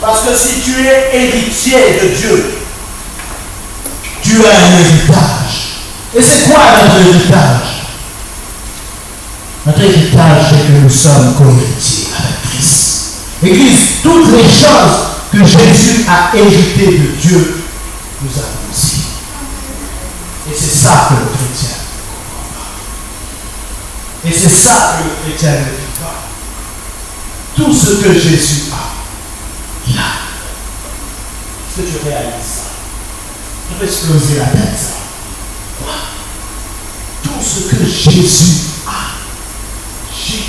Parce que si tu es héritier de Dieu, tu as un héritage. Et c'est quoi notre héritage? Notre héritage, c'est que nous sommes co-héritiers avec Christ. Église, toutes les choses que Jésus a héritées de Dieu, nous avons aussi. Et c'est ça que le chrétien ne comprend pas. Et c'est ça que le chrétien ne vit pas. Tout ce que Jésus a, il a. Est-ce que tu réalises ça? Tu peux exploser la tête, ça. Quoi? Tout ce que Jésus a, j'ai.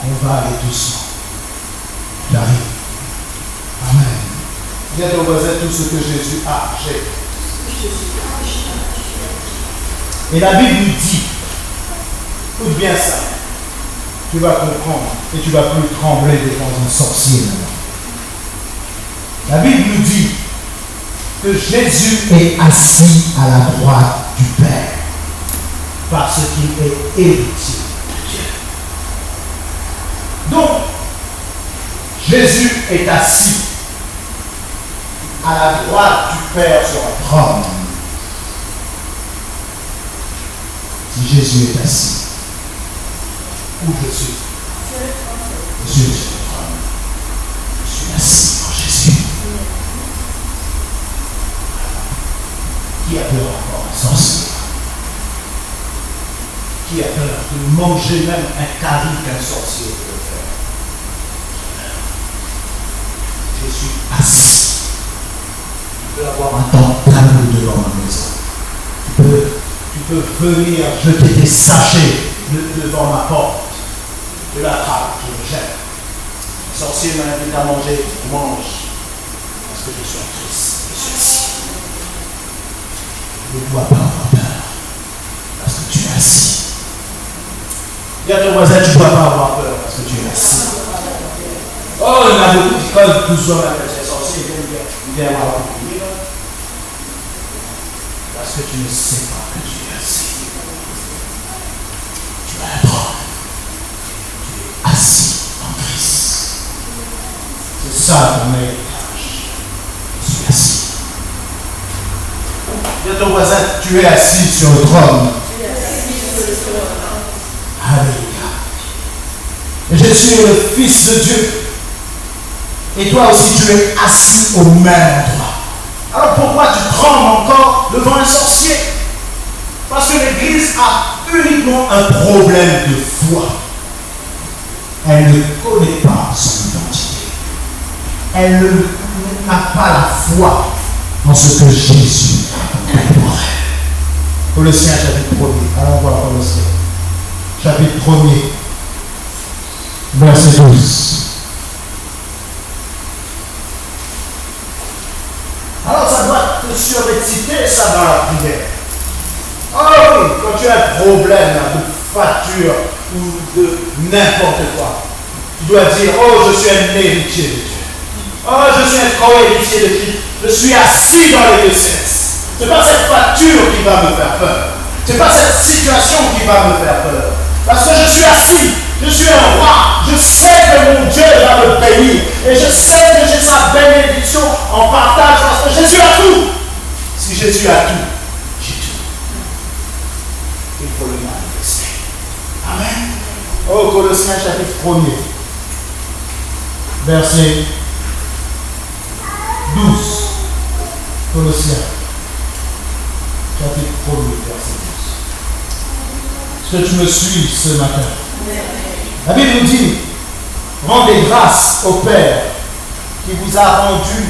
On va aller doucement. J'arrive. Amen. Dis à ton voisin tout ce que Jésus a fait. Et la Bible nous dit, écoute bien ça, tu vas comprendre et tu vas plus trembler devant un sorcier maintenant. La Bible nous dit que Jésus est assis à la droite du Père parce qu'il est héritier de Dieu. Donc, Jésus est assis à la droite du Père sur un trône. Si Jésus est assis, où je suis? Je suis sur le trône. Je suis assis en Jésus. Qui a peur encore un sorcier? Qui a peur de manger même un carré qu'un sorcier peut le faire? Je suis assis. Tu peux avoir un temps calme devant ma maison. Tu peux venir jeter des sachets devant ma porte. De la trappe qui me gêne. Le sorcier m'a invité à manger. Mange. Parce que je suis en Christ. Je suis assis. Ne dois pas avoir peur, parce que tu es assis. Dis à ton voisin, tu ne dois pas avoir peur, parce que tu es assis. Oh, il y a beaucoup qui collent tous avec les sorciers, ils viennent voir la. Parce que tu ne sais pas que tu es assis. Tu as un trône. Tu es assis en Christ. C'est ça ton héritage. Je suis assis. Dis à ton voisin, tu es assis sur le trône. Alléluia. Et je suis le Fils de Dieu. Et toi aussi, tu es assis au même endroit. Alors pourquoi tu trembles encore devant un sorcier? Parce que l'Église a uniquement un problème de foi. Elle ne connaît pas son identité. Elle n'a pas la foi en ce que Jésus a fait pour elle. Colossiens chapitre 1er. Allons voir Colossiens. Chapitre 1er. Verset 12. Alors ça doit te surexciter ça dans la prière. Oh oui, quand tu as un problème de facture ou de n'importe quoi, tu dois dire, oh je suis un héritier de Dieu. Oh je suis un co-héritier de Christ. Je suis assis dans les deux sexes. Ce n'est pas cette facture qui va me faire peur. Ce n'est pas cette situation qui va me faire peur. Parce que je suis assis. Je suis un roi. Je sais que mon Dieu va me bénir. Et je sais que j'ai sa bénédiction en partage parce que Jésus a tout. Si Jésus a tout, j'ai tout. Il faut le manifester. Amen. Oh, Colossiens chapitre 1er. Verset 12. Colossiens chapitre 1er, verset 12. Est-ce que tu me suis ce matin? La Bible nous dit, rendez grâce au Père qui vous a rendu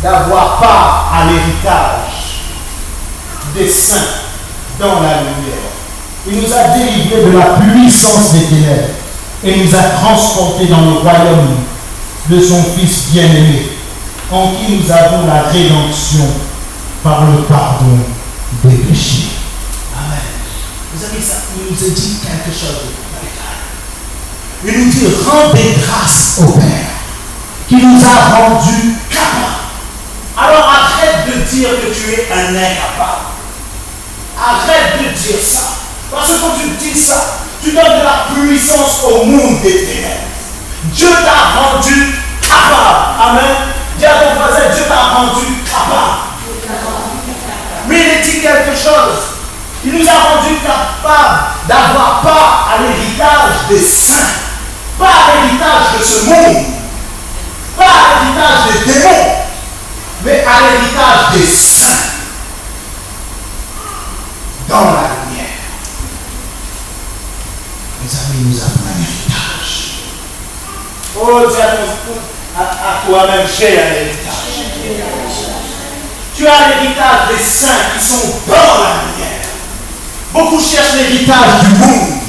d'avoir part à l'héritage des saints dans la lumière. Il nous a délivrés de la puissance des ténèbres et nous a transportés dans le royaume de son Fils bien-aimé, en qui nous avons la rédemption par le pardon des péchés. Amen. Vous avez ça, il nous a dit quelque chose de fondamental. Il nous dit, rendez grâce au Père qui nous a rendus capables. Alors arrête de dire que tu es un incapable. Arrête de dire ça. Parce que quand tu dis ça, tu donnes de la puissance au monde des ténèbres. Dieu t'a rendu capable. Amen. Dis à ton voisin, Dieu t'a rendu capable. Mais il dit quelque chose. Il nous a rendu capables d'avoir part à l'héritage des saints. Pas à l'héritage de ce monde. Pas à l'héritage des démons. Mais à l'héritage des saints. Dans la lumière. Mes amis, nous avons un héritage. Oh, dis à toi-même, j'ai un héritage. Tu as l'héritage des saints qui sont dans la lumière. Beaucoup cherchent l'héritage du monde.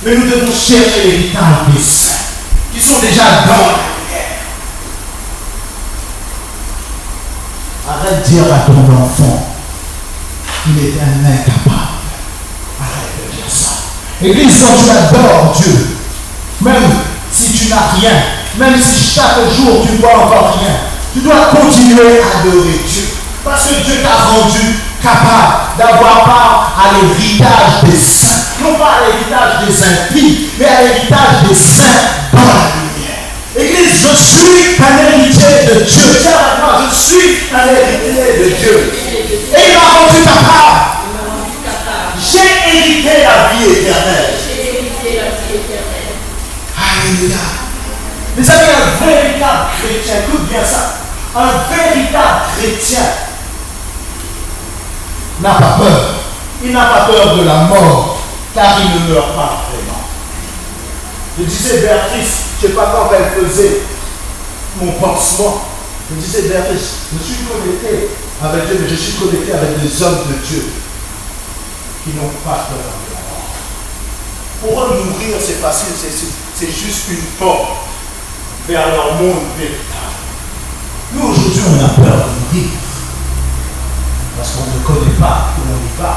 Mais nous devons chercher l'héritage des saints qui sont déjà dans la lumière. Arrête de dire à ton enfant qu'il est un incapable. Arrête de dire ça. Église, quand tu adores Dieu, même si tu n'as rien, même si chaque jour tu ne vois encore rien, tu dois continuer à adorer Dieu. Parce que Dieu t'a rendu capable d'avoir part à l'héritage des saints. Non pas à l'héritage des impies, mais à l'héritage des saints dans la lumière. Église, je suis un héritier de Dieu. Tiens avec moi, je suis un héritier de Dieu. Et il m'a rendu capable. J'ai hérité la vie éternelle. Alléluia. Les amis, un véritable chrétien, écoute bien ça. Un véritable chrétien n'a pas peur. Il n'a pas peur de la mort, car il ne meurt pas vraiment. Je disais, Béatrice, je ne sais pas quand elle faisait mon pansement. Je disais, Béatrice, je suis connecté avec Dieu, mais je suis connecté avec des hommes de Dieu qui n'ont pas peur de la mort. Pour eux, mourir, c'est facile, c'est juste une porte vers leur monde véritable. Nous, aujourd'hui, on a peur de mourir. Parce qu'on ne connaît pas où on y va.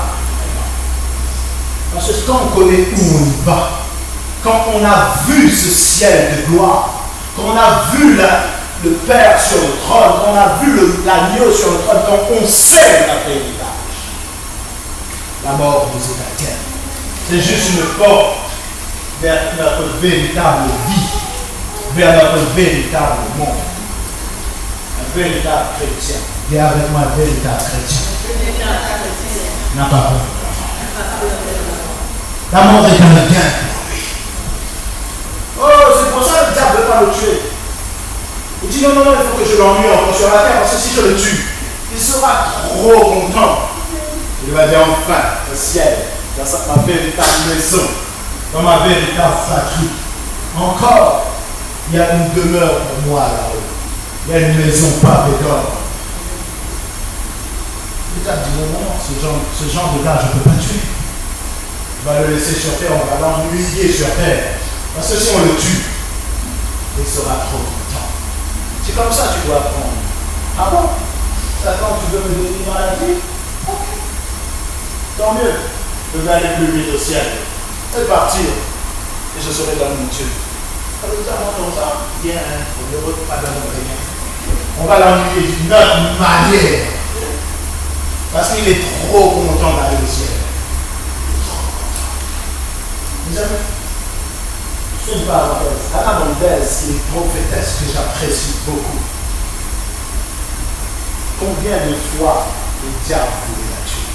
Parce que quand on connaît où on y va, quand on a vu ce ciel de gloire, quand on a vu le Père sur le trône, quand on a vu l'agneau sur le trône, quand on sait notre héritage, la mort nous est interne. C'est juste une porte vers notre véritable vie, vers notre véritable monde. Un véritable chrétien. Dis avec moi, un véritable chrétien. N'a pas peur. La mort est un gain pour lui. Oh, c'est pour ça que le diable ne veut pas le tuer. Il dit non, il faut que je l'ennuie encore sur la terre, parce que si je le tue, il sera trop content. Il va dire enfin, le ciel, dans ma véritable maison, dans ma véritable fratrie. Encore, il y a une demeure pour moi là-haut. Il y a une maison pavée d'or. Le diable dit non, ce genre de gars, je ne peux pas tuer. On va le laisser sur terre, on va l'ennuyer sur terre. Parce que si on le tue, il sera trop content. C'est comme ça que tu dois apprendre. Ah bon? Satan, tu veux me donner la vie? Ok. Tant mieux. Je vais aller plus vite au ciel. Et partir. Et je serai dans mon Dieu. Ça veut dire comme ça? Bien, on ne veut pas dans rien. On va l'ennuyer d'une autre manière. Parce qu'il est trop content d'aller au ciel. Mes amis, je fais une parenthèse. Anna Mendez, qui est une prophétesse que j'apprécie beaucoup. Combien de fois le diable voulait la tuer?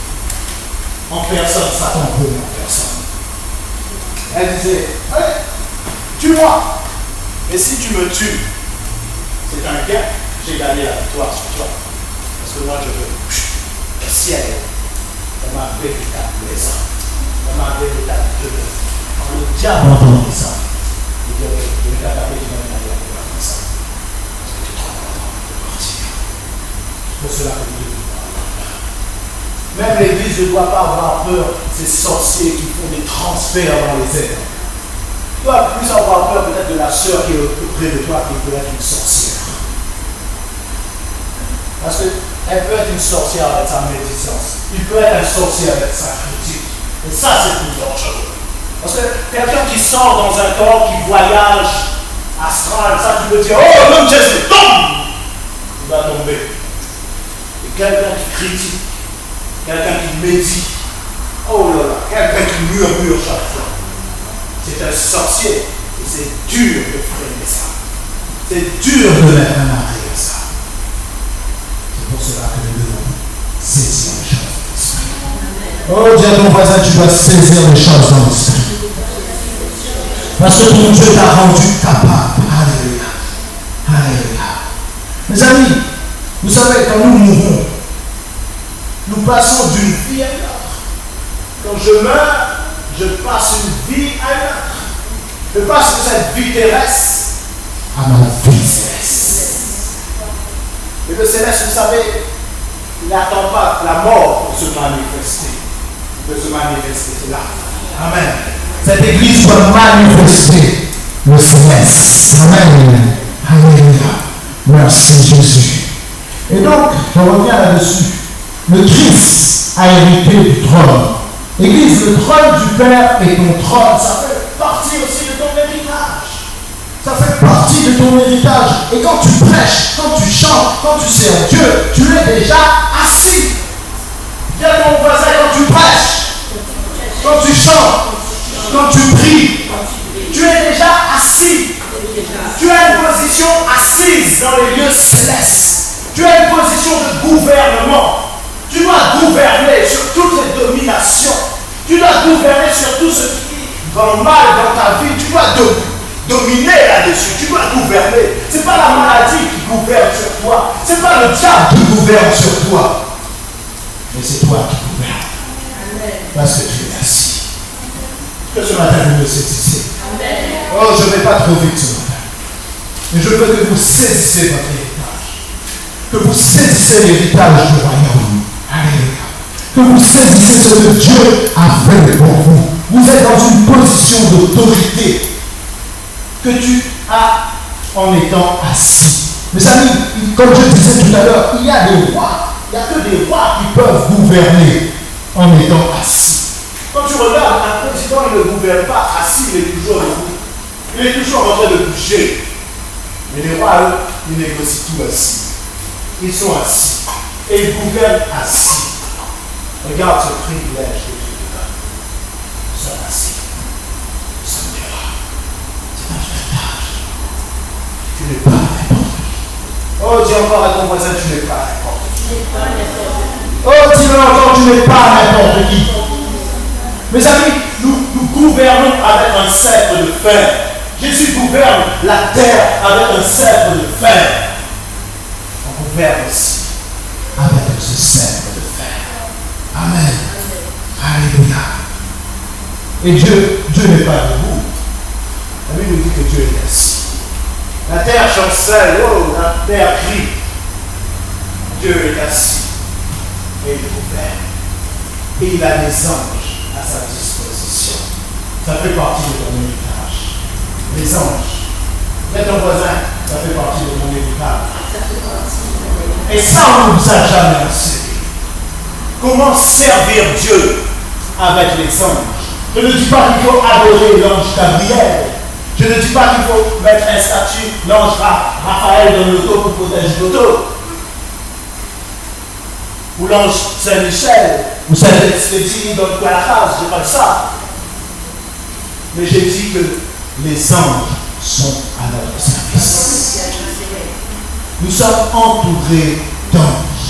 En personne, Satan voulait en personne. Elle disait, allez, tue-moi. Et si tu me tues, c'est un gain, j'ai gagné la victoire sur toi. Parce que moi, je veux le ciel dans ma véritable maison, dans ma véritable demeure. Quand le diable entendait ça, il dirait, je vais t'attraper, tu vas m'aller à ça. Parce que tu es trop content de partir. C'est pour cela que nous devons avoir peur. Même l'Église ne doit pas avoir peur de ces sorciers qui font des transferts dans les airs. Tu dois plus avoir peur peut-être de la sœur qui est auprès de toi qui peut être une sorcière. Parce qu'elle peut être une sorcière avec sa médisance. Il peut être un sorcier avec sa critique. Et ça, c'est plus dangereux. Parce que quelqu'un qui sort dans un corps, qui voyage astral, ça, tu peux dire, oh, l'homme Jésus, tombe! Il va tomber. Et quelqu'un qui critique, quelqu'un qui médite, oh là là, quelqu'un qui murmure chaque fois. C'est un sorcier. Et c'est dur de freiner ça. C'est dur de mettre un arrêt à ça. C'est pour cela que nous devons saisir les choses de l'esprit. Oh, dis à ton voisin, tu dois saisir les choses dans l'esprit. Parce que ton Dieu t'a rendu capable. Alléluia. Alléluia. Mes amis, vous savez, quand nous mourons, nous passons d'une vie à une autre. Quand je meurs, je passe une vie à une autre. Je passe de cette vie terrestre à ma vie céleste. Et le céleste, vous savez, il n'attend pas la mort pour se manifester. Il peut se manifester là. Amen. Cette église doit manifester le céleste. Amen. Alléluia. Merci Jésus. Et donc, je reviens là-dessus. Le Christ a hérité du trône. Église, le trône du Père est ton trône. Ça fait partie aussi de ton héritage. Ça fait partie de ton héritage. Et quand tu prêches, quand tu chantes, quand tu sers Dieu, tu es déjà assis. Dis à ton voisin, quand tu prêches, quand tu chantes, quand tu pries, tu es déjà assis. Tu as une position assise dans les lieux célestes. Tu as une position de gouvernement. Tu dois gouverner sur toutes les dominations. Tu dois gouverner sur tout ce qui va mal dans ta vie. Tu dois dominer là-dessus. Tu dois gouverner. Ce n'est pas la maladie qui gouverne sur toi. Ce n'est pas le diable qui gouverne sur toi. Mais c'est toi qui gouvernes. Parce que tu es assis. Que ce matin vous me saisissez. Oh, je ne vais pas trop vite ce matin. Mais je veux que vous saisissez votre héritage. Que vous saisissez l'héritage du royaume. Alléluia. Que vous saisissez ce que Dieu a fait pour vous. Vous êtes dans une position d'autorité que tu as en étant assis. Mes amis, comme je disais tout à l'heure, il y a des rois. Il n'y a que des rois qui peuvent gouverner en étant assis. Quand tu regardes, un président, il ne gouverne pas assis, il est toujours debout. Il est toujours en train de bouger. Mais les rois, eux, ils négocient tout assis. Ils sont assis. Et ils gouvernent assis. Regarde ce privilège que Dieu te donne. Nous sommes assis. Nous sommes des rois. C'est notre héritage. Tu n'es pas n'importe qui. Oh, dis encore à ton voisin, tu n'es pas n'importe qui. Oh, dis-le encore, tu n'es pas n'importe qui. Mes amis, nous gouvernons avec un sceptre de fer. Jésus gouverne la terre avec un sceptre de fer. On gouverne aussi avec ce sceptre de fer. Amen. Alléluia. Et Dieu n'est pas debout. La Bible nous dit que Dieu est assis. La terre chancelle, oh, la terre crie. Dieu est assis. Et il gouverne. Et il a des anges à sa disposition. Ça fait partie de ton héritage. Les anges. Et ton voisin, ça fait partie de mon héritage. Et ça, on ne nous a jamais enseigné. Comment servir Dieu avec les anges? Je ne dis pas qu'il faut adorer l'ange Gabriel. Je ne dis pas qu'il faut mettre un statut l'ange Raphaël dans l'auto pour protéger l'auto. Ou l'ange Saint-Michel. Ou Saint-Expédie dans le Guadalajara, je ne dis pas ça. Mais j'ai dit que les anges sont à notre service. Nous sommes entourés d'anges.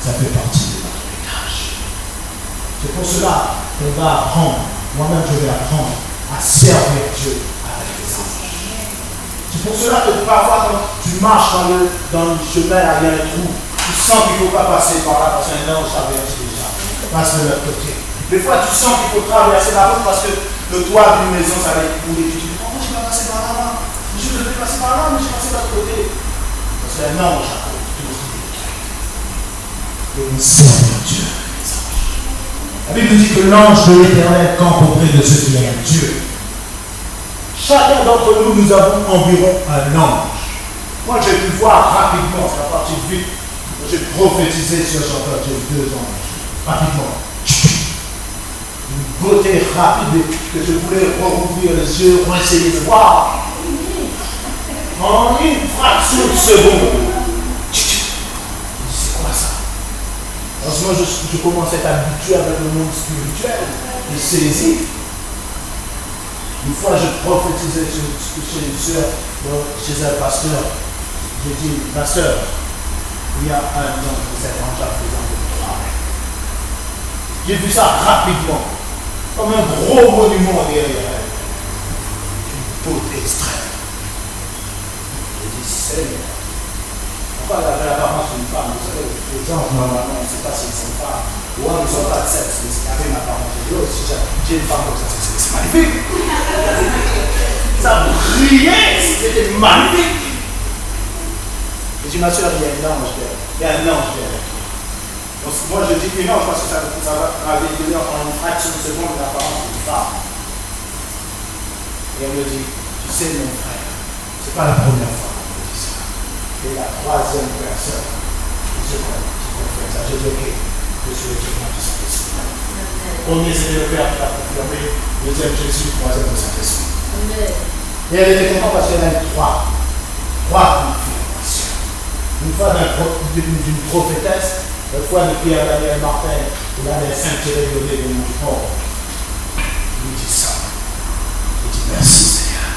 Ça fait partie de notre héritage. C'est pour cela qu'on va apprendre, moi-même je vais apprendre à servir Dieu avec les anges. C'est pour cela que parfois quand tu marches dans le chemin, il y a un trou, tu sens qu'il ne faut pas passer par là parce qu'un ange t'avertit déjà. Passe de l'autre côté. Des fois tu sens qu'il faut traverser la route parce que le toit d'une maison ça va être coulé. Tu dis, oh, je vais passer par là. Je devais passer par là, mais je vais passer de l'autre côté. Parce qu'un ange a toujours dit des trucs. Et nous servons Dieu. La Bible dit que l'ange de l'Éternel campe auprès de ceux qui aiment Dieu. Chacun d'entre nous, nous avons environ un ange. Moi, j'ai pu voir rapidement, c'est la partie vite, j'ai prophétisé sur chanteur, j'ai 2 anges. Rapidement. Une beauté rapide que je voulais rouvrir les yeux pour essayer de voir. En une fraction de seconde. C'est quoi ça? Alors moi, je commençais à m'habituer avec le monde spirituel. Je saisis. Une fois, je prophétisais chez une soeur, chez un pasteur. J'ai dit, pasteur, il y a un an que cet ange a présent de travail. J'ai vu ça rapidement, comme un gros monument derrière elle. Une beauté extrême. J'ai dit, Seigneur. Pourquoi elle avait l'apparence d'une femme? Vous savez, les anges, normalement, on ne sait pas s'ils sont femmes. Ou ils ne sont pas de sexe, mais il y avait une apparence de l'autre. Si j'ai une femme comme ça, c'est magnifique. Ça brillait, c'était magnifique. J'ai dit, ma soeur, il y a un ange derrière. Il y a un ange derrière. Donc, moi, je dis une ange parce que ça va véhiculer en une fraction de seconde l'apparence d'une femme. Et elle me dit, tu sais, mon frère, c'est pas la première fois qu'on me dit ça. Et la troisième personne qui confesse ça, j'ai dit ok, je suis le témoin du Saint-Esprit. Premier, c'était le Père qui l'a confirmé. Deuxième, Jésus. Troisième, le Saint-Esprit. Et elle était contente parce qu'elle a eu trois confirmations. Une fois d'une prophétesse, une fois de Pierre Daniel Martin, il a les saints tirés de mon corps. Il dit ça. Il dit merci Seigneur.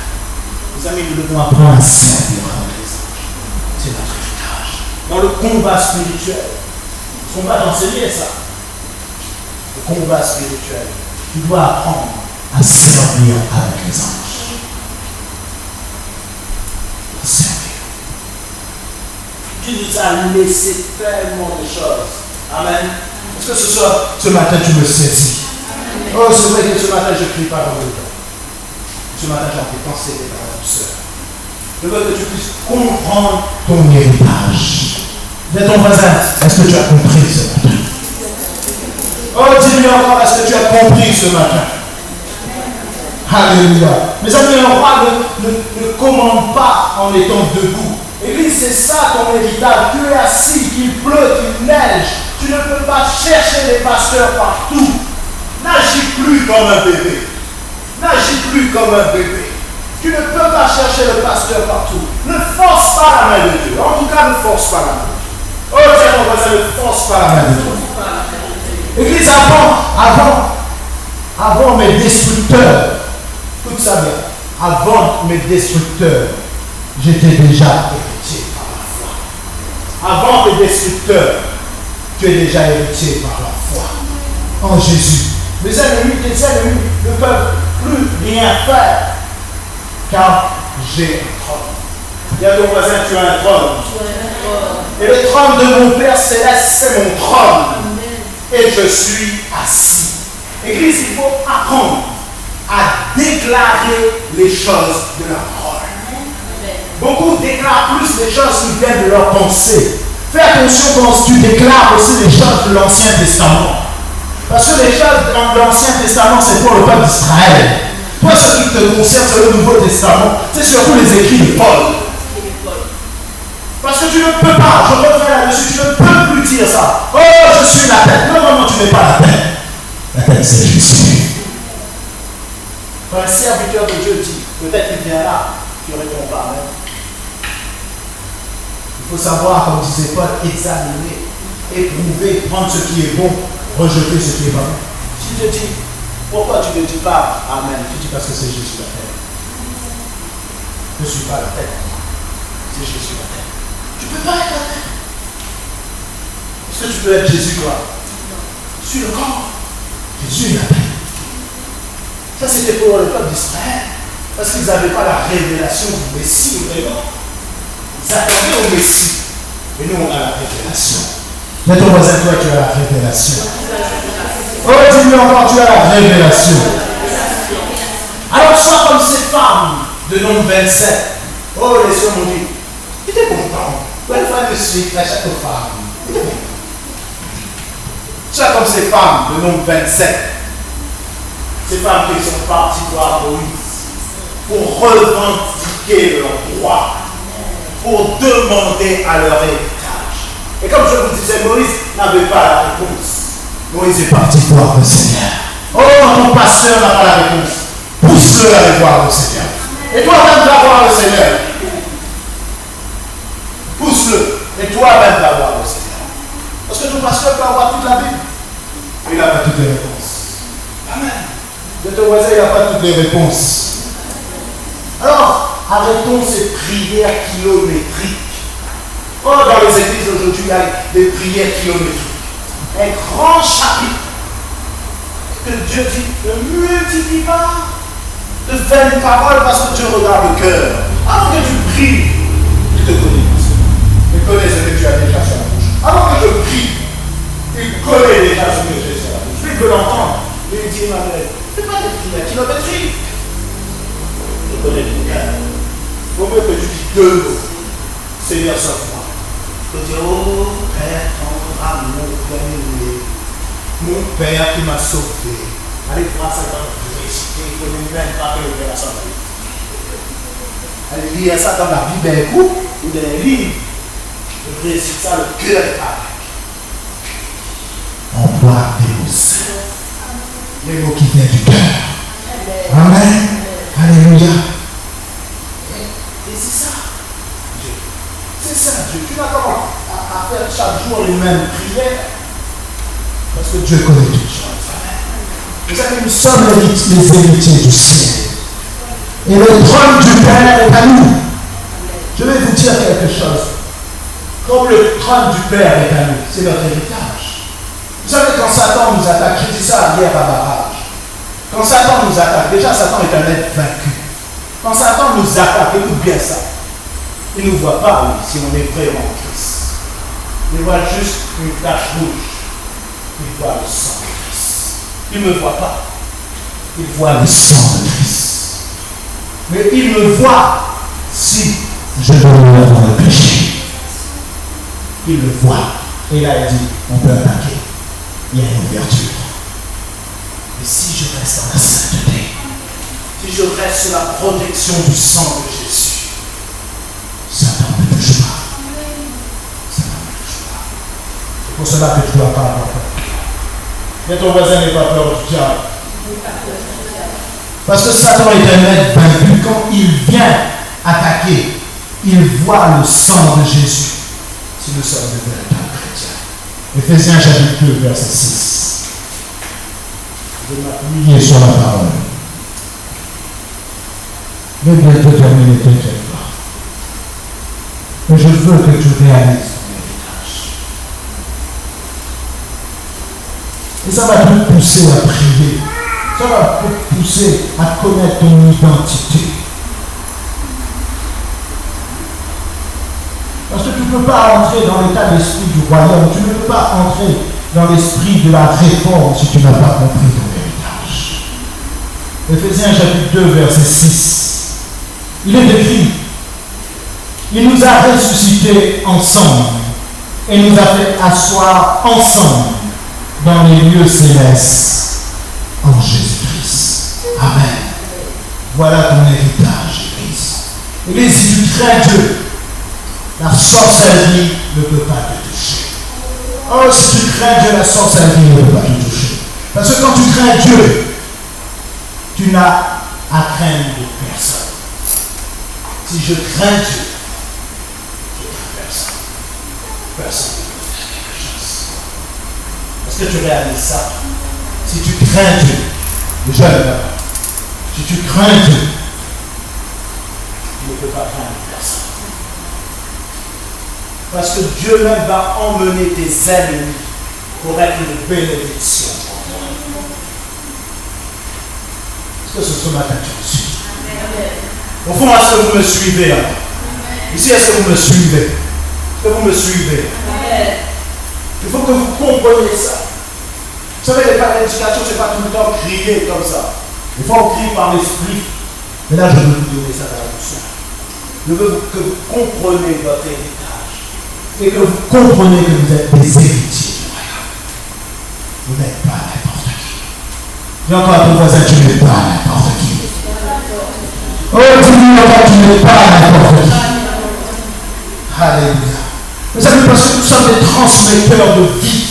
Les amis, nous devons apprendre à servir les anges. C'est notre héritage. Dans le combat spirituel, on va enseigner ça. Le combat spirituel, tu dois apprendre à servir avec les anges. Servir. Dieu nous a laissé tellement de choses. Amen. Est-ce que ce matin tu me saisis? Oh, c'est vrai que ce matin je crie par le temps. Ce matin j'ai envie de penser par la douceur. Je veux que tu puisses comprendre ton héritage. Dis à ton voisin, est-ce que tu as compris ce matin? Oh, dis-lui encore, est-ce que tu as compris ce matin? Alléluia. Mes amis, un roi ne commande pas en étant debout. Église, c'est ça ton héritage. Tu es assis, qu'il pleut, qu'il neige. Tu ne peux pas chercher les pasteurs partout. N'agis plus comme un bébé. N'agis plus comme un bébé. Tu ne peux pas chercher le pasteur partout. Ne force pas la main de Dieu. En tout cas, ne force pas la main de Dieu. Oh, tiens, mon voisin, ne force pas la main de Dieu. Église, avant mes destructeurs, écoute ça bien, avant mes destructeurs, j'étais déjà héritier par la foi. Avant tes destructeurs, tu es déjà héritier par la foi. En Jésus. Tes ennemis ne peuvent plus rien faire, car j'ai un trône. Dis à ton voisin, tu as un trône. Et le trône de mon Père Céleste, c'est mon trône. Et je suis assis. Église, il faut apprendre à déclarer les choses de la parole. Beaucoup déclarent plus les choses qui viennent de leur pensée. Fais attention quand tu déclares aussi les choses de l'Ancien Testament. Parce que les choses de l'Ancien Testament, c'est pour le peuple d'Israël. Toi, ce qui te concerne, c'est le Nouveau Testament. C'est surtout les écrits de Paul. Parce que tu ne peux pas, je reviens là-dessus, tu ne peux plus dire ça. Oh, je suis la tête. Non, tu n'es pas la tête. La tête, c'est Jésus. Quand un serviteur de Dieu dit, peut-être qu'il vient là, tu ne réponds pas. Hein? Il faut savoir, comme disait Paul, examiner, éprouver, prendre ce qui est bon, rejeter ce qui est pas bon. Si je dis, pourquoi tu ne dis pas Amen? Tu dis parce que c'est Jésus la tête. Je ne suis pas la tête. C'est Jésus la tête. Tu ne peux pas être la tête. Est-ce que tu peux être Jésus quoi? Je suis le corps. Jésus est la tête. Ça c'était pour le peuple d'Israël. Parce qu'ils n'avaient pas la révélation du Messie vraiment. Ils attendaient au Messie. Et nous on a la révélation. Mais ton voisin, toi tu as la révélation. Oh, dis-lui encore, tu as la révélation. Alors sois comme ces femmes de nombre 27. Oh, les soeurs m'ont dit, tu étais content. Une fois de suite, à chaque femme. Sois comme ces femmes de nombre 27. Ces femmes qui sont parties voir Moïse pour revendiquer leurs droits, pour demander à leur héritage. Et comme je vous disais, Moïse n'avait pas la réponse. Moïse est parti voir le Seigneur. Oh, ton pasteur n'a pas la réponse. Pousse-le à aller voir le Seigneur. Et toi-même vas voir le Seigneur. Pousse-le. Et toi-même vas voir le Seigneur. Parce que ton pasteur peut avoir toute la Bible. Il n'a pas toutes les réponses. Amen. De ton voisin, il n'a pas toutes les réponses. Alors, arrêtons ces prières kilométriques. Oh, dans les églises aujourd'hui, il y a des prières kilométriques. Un grand chapitre que Dieu dit ne multiplie pas de vaines paroles parce que Dieu regarde le cœur. Avant que tu pries, il te connaît. Il connaît ce que tu as déjà sur la bouche. Avant que je prie, il connaît déjà ce que j'ai sur la bouche. Il veut l'entendre. Il dit, Emmanuel, fais pas des prières kilométriques. Je connais ton cœur. Il vaut mieux que tu dis deux mots. Seigneur, sauve-moi. Je dis, oh Père, mon bien-aimé, mon Père qui m'a sauvé. Allez voir ça dans le réciter, il ne faut même pas que le Père a sauvé. Allez lire ça dans la Bible, ou dans les livres. Le résultat, le cœur est avec. On doit déposer les mots qui viennent du cœur. Amen. Alléluia. Et c'est ça. C'est ça, Dieu. Tu n'as pas à faire chaque jour les mêmes prières. Parce que Dieu connaît toutes choses. Vous savez, nous sommes les héritiers du ciel. Et le trône du Père est à nous. Je vais vous dire quelque chose. Comme le trône du Père est à nous, c'est notre héritage. Vous savez, quand Satan nous attaque, j'ai dit ça hier à Barrage. Quand Satan nous attaque, déjà Satan est un être vaincu. Quand Satan nous attaque, écoute bien ça. Il ne nous voit pas, oui, si on est vraiment en Christ. Il voit juste une tache rouge. Il voit le sang de Christ. Il ne me voit pas. Il voit le sang de Christ. Mais il me voit si je demeure dans le péché. Il le voit. Et là, il dit, on peut attaquer. Il y a une ouverture. Mais si je reste dans la sainteté, si je reste sous la protection du sang de Jésus, Satan ne me touche pas. Satan ne me touche pas. C'est pour cela que tu ne dois pas avoir peur. Mais ton voisin n'est pas peur du diable. Parce que Satan est un être vaincu. Quand il vient attaquer, il voit le sang de Jésus. Si nous sommes de véritables chrétiens. Éphésiens chapitre 2, verset 6. Je vais m'appuyer sur la parole. Je vais bientôt terminer, t'inquiète pas. Mais je veux que tu réalises ton héritage. Et ça va te pousser à prier. Ça va te pousser à connaître ton identité. Parce que tu ne peux pas entrer dans l'état d'esprit du royaume. Tu ne peux pas entrer dans l'esprit de la réforme si tu n'as pas compris ton héritage. Éphésiens chapitre 2, verset 6. Il est écrit, il nous a ressuscités ensemble et nous a fait asseoir ensemble dans les lieux célestes en Jésus-Christ. Amen. Voilà ton héritage, Église. Église, si tu crains Dieu, la sorcellerie ne peut pas te toucher. Oh, si tu crains Dieu, la sorcellerie ne peut pas te toucher. Parce que quand tu crains Dieu, tu n'as à craindre de personne. Si je crains Dieu, je crains personne. Personne ne peut faire quelque chose. Est-ce que tu réalises ça? Si tu crains Dieu, le jeune là, si tu crains Dieu, tu ne peux pas craindre personne. Parce que Dieu même va emmener tes ennemis pour être une bénédiction pour toi. Est-ce que ce matin tu me suis? Au fond, est-ce que vous me suivez là? Ici, est-ce que vous me suivez? Est-ce que vous me suivez? Il faut que vous compreniez ça. Vous savez, les pas d'éducation, ce n'est pas tout le temps crier comme ça. Il faut en crier par l'esprit. Mais là, je veux vous donner ça dans la douceur. Je veux que vous compreniez votre héritage. Et que vous comprenez que vous êtes des héritiers du royaume. Vous n'êtes pas n'importe qui. Dis encore à ton voisin, tu n'es pas n'importe qui. Oh, dis-lui encore, tu n'es pas n'importe qui. Alléluia. Vous savez, parce que nous sommes des transmetteurs de vie.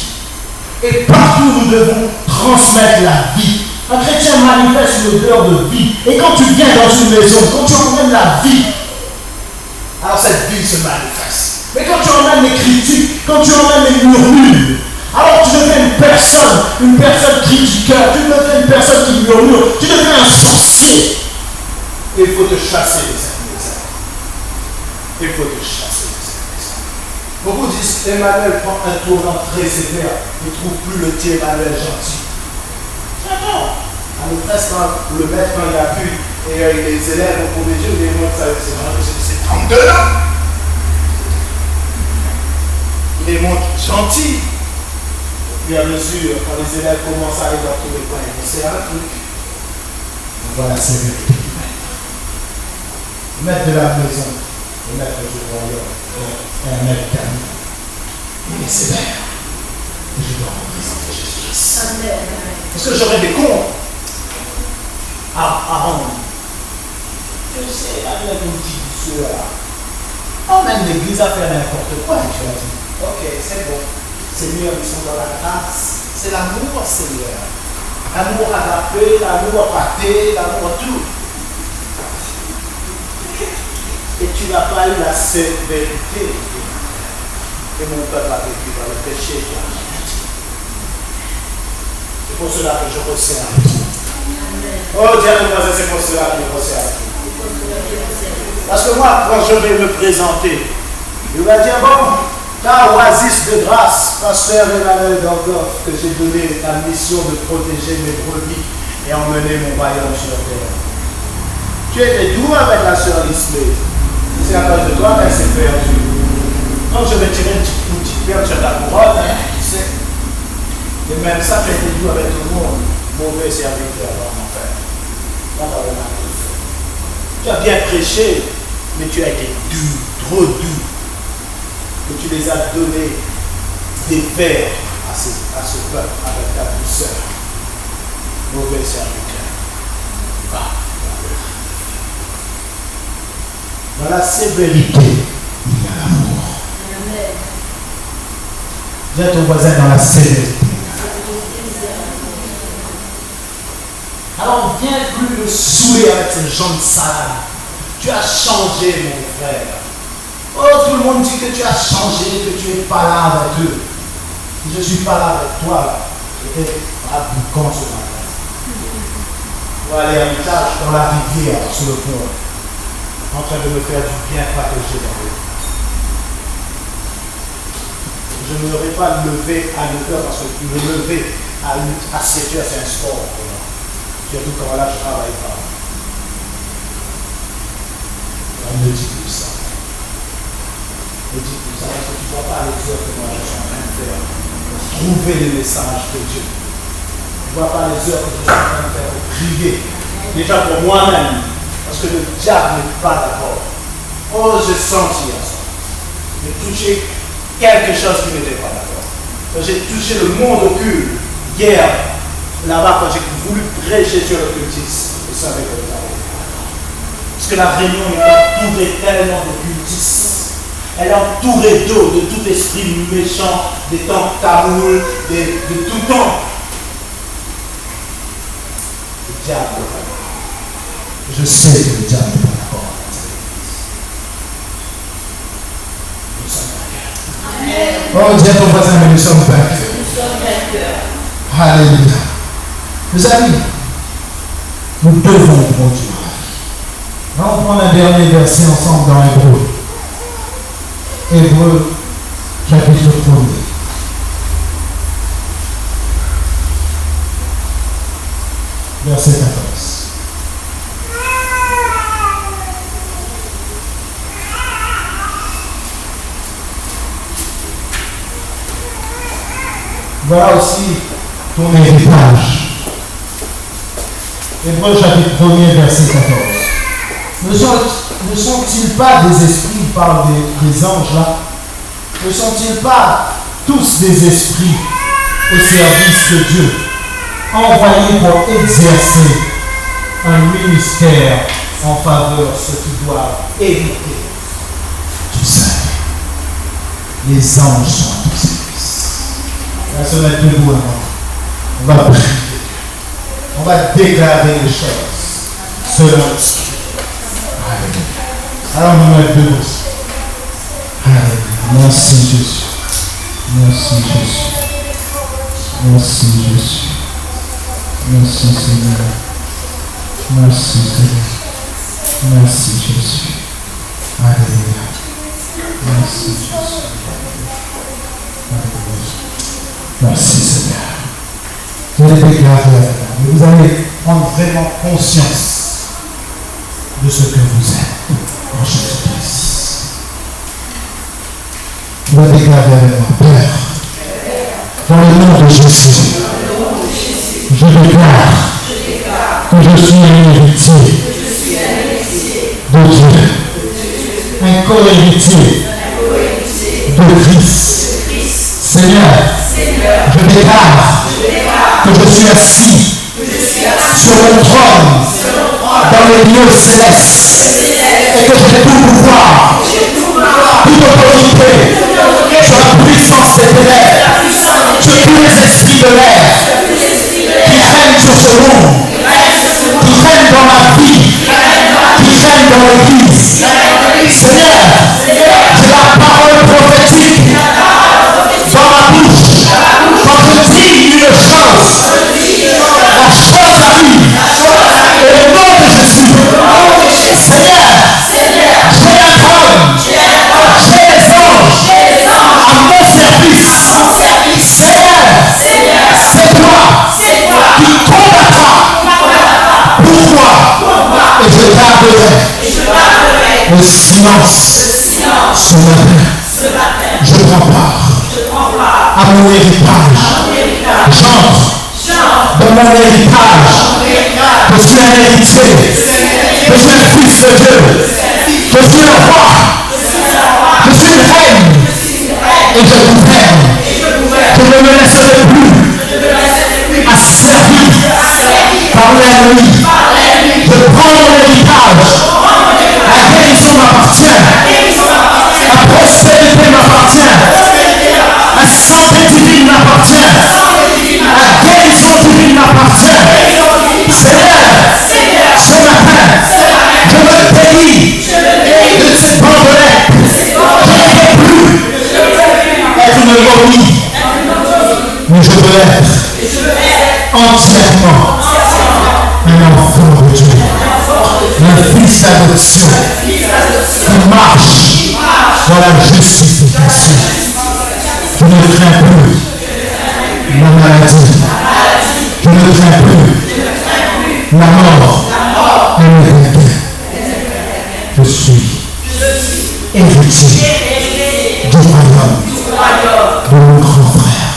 Et partout, nous devons transmettre la vie. Un chrétien manifeste l'odeur de vie. Et quand tu viens dans une maison, quand tu emmènes la vie, alors cette vie se manifeste. Mais quand tu emmènes les critiques, quand tu emmènes les murmures, alors tu deviens une personne critiqueur, tu deviens une personne qui murmure, tu deviens un sorcier. Et il faut te chasser les ennemis. Il faut te chasser les ennemis. Beaucoup disent, Emmanuel prend un tournant très sévère, il ne trouve plus le petit Emmanuel gentil. Non. À le presse, le maître, quand il a pu, et les élèves au premier Dieu, les montrent ça, c'est 32 ans. Il les montre gentils. Et à mesure, quand les élèves commencent à aller dans tous les coins, c'est un truc. On voit la sévérité du maître. Le maître de la maison, le maître du royaume, est un maître calme. Il est sévère. Et je dois représenter Jésus-Christ. Parce que j'aurai des comptes à rendre. Je sais, avec une petite douceur là. Emmène l'église à faire n'importe quoi. Et tu as dit, ok, c'est bon. Seigneur, ils sont dans la grâce. C'est l'amour, Seigneur. L'amour agapé, l'amour pâté, l'amour tout. Et tu n'as pas eu la sévérité que mon peuple a vécu dans le péché. C'est pour cela que je resserre. Oh, Dieu, c'est pour cela que je resserre. Parce que moi, quand je vais me présenter, il va dire, bon, ta oasis de grâce, pasteur Emmanuel Dorgoff, que j'ai donné la mission de protéger mes brebis et emmener mon royaume sur terre. Tu étais doux avec la sœur Lisbeth. C'est à cause de toi qu'elle s'est perdue. Donc je vais tirer une petite perle sur ta couronne, hein, tu sais. Et même ça, tu as été doux avec tout le monde. Mauvais serviteur, mon frère. Tu as bien prêché, mais tu as été doux, trop doux. Que tu les as donné des vers à ce peuple avec ta douceur. Mauvais serviteur. Va. Dans la sévérité, il y a l'amour. Dis à ton voisin dans la sévérité. Alors viens plus me saouler avec ces gens de salade. Tu as changé, mon frère. Oh, tout le monde dit que tu as changé, que tu n'es pas là avec eux. Je ne suis pas là avec toi. J'étais à Boucan ce matin. Pour aller à l'étage dans la rivière, sur le pont. En train de me faire du bien protéger dans l'eau. Je ne m'aurais pas levé à 9h parce que me lever à 7h, c'est un sport pour moi. Surtout quand là, je ne travaille pas. On me dit tout ça. On me dit tout ça parce que tu ne vois pas les heures que moi je suis en train de faire pour trouver les messages de Dieu. Tu ne vois pas les heures que je suis en train de faire pour prier. Déjà pour moi-même. Parce que le diable n'est pas d'accord. Oh, j'ai senti ça. J'ai touché quelque chose qui n'était pas d'accord. J'ai touché le monde occulte hier, là-bas, quand j'ai voulu prêcher sur l'occultisme. Je savais que ça allait. Parce que la réunion est entourée tellement d'occultisme. Elle est entourée d'eau, de tout esprit méchant, des temps tamouls, de tout temps. Le diable. Je sais que le diable n'est pas d'accord avec ça. Nous sommes vainqueurs. Oh, dis à ton voisin, mais nous sommes vainqueurs. Nous sommes vainqueurs. Alléluia. Mes amis, nous devons produire. On prend un dernier verset ensemble dans Hébreu. Hébreu, chapitre 1er. Verset 14. Voilà aussi ton héritage. Hébreu chapitre 1er, verset 14. Ne sont-ils pas des esprits, il parle des anges là, ne sont-ils pas tous des esprits au service de Dieu, envoyés pour exercer un ministère en faveur de ceux qui doivent éviter du salut? Les anges sont à ton service. On va se mettre debout, on va prier. On va déclarer les choses selon l'esprit. Alors nous mettons debout. Merci Jésus. Merci Jésus. Merci Jésus. Merci Seigneur. Merci Seigneur. Merci Jésus. Alléluia. Merci Jésus. Alléluia. Merci Seigneur. Vous allez déclarer, vous allez prendre vraiment conscience de ce que vous êtes en Jésus-Christ. Vous allez déclarer avec moi, Père, dans le nom de Jésus, je déclare que je suis un héritier de Dieu, un co-héritier de Christ. Seigneur, je déclare que je suis assis sur mon trône dans les lieux célestes et que j'ai tout pouvoir toute autorité, sur la puissance des ténèbres, sur tous les esprits de l'air qui règnent sur ce monde, qui règnent dans ma vie, qui règnent dans l'église. Seigneur, j'ai la parole prophétique dans ma bouche. Quand je dis une chose, la chose arrive. Au nom de Jésus. Seigneur, j'ai la parole, j'ai les anges à mon service. Seigneur, c'est toi qui combattras pour moi et je garderai le silence ce matin. Je prends part à mon héritage. J'entre dans mon héritage. Je suis un héritier. Je suis un fils de Dieu. Je suis un roi. Je suis une reine. Et je gouverne. Je ne me laisserai plus asservi par l'ennemi. Je prends mon héritage. La guérison m'appartient. La prospérité m'appartient. La santé divine m'appartient. La guérison divine m'appartient. Seigneur, ce matin, je me bénis de cette bandelette. Je ne veux plus être une momie, mais je veux être entièrement un enfant de Dieu, un fils d'adoption qui marche dans la justification. Je ne crains plus la maladie. Je ne crains plus la mort et le déclin. Je suis héritier du royaume de mon grand frère.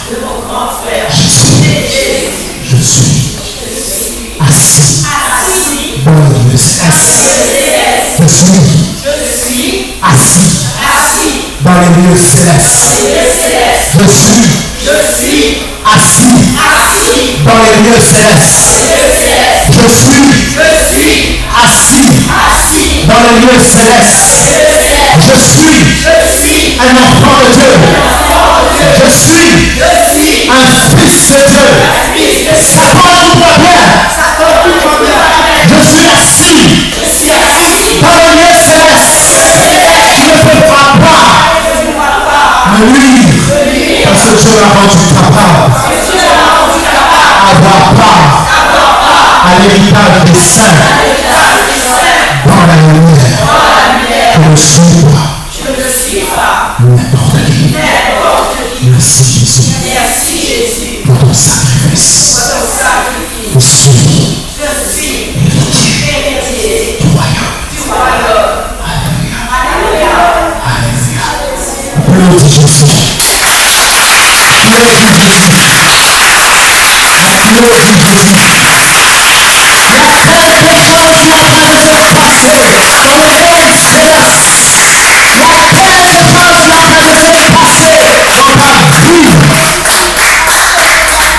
Je suis assis dans les lieux célestes. Je suis assis dans les lieux célestes. Je suis assis dans les lieux célestes. Je suis assis dans les lieux célestes. Je suis un enfant de Dieu. Je suis un fils de Dieu. Satan tout va bien. Je suis assis dans les lieux célestes. Tu ne peux pas me nuire parce que Dieu m'a rendu capable d'avoir part à l'héritage des saints dans la lumière. Je ne suis pas n'importe qui. Merci Jésus pour ton sacrifice. Je suis héritier du royaume. Alléluia. Applaudis Jésus. Applaudis Jésus. Applaudis Jésus. Il y a quelque chose qui est en train de se passer dans les lieux célestes. Il y a quelque chose qui est en train de se passer dans ta vie.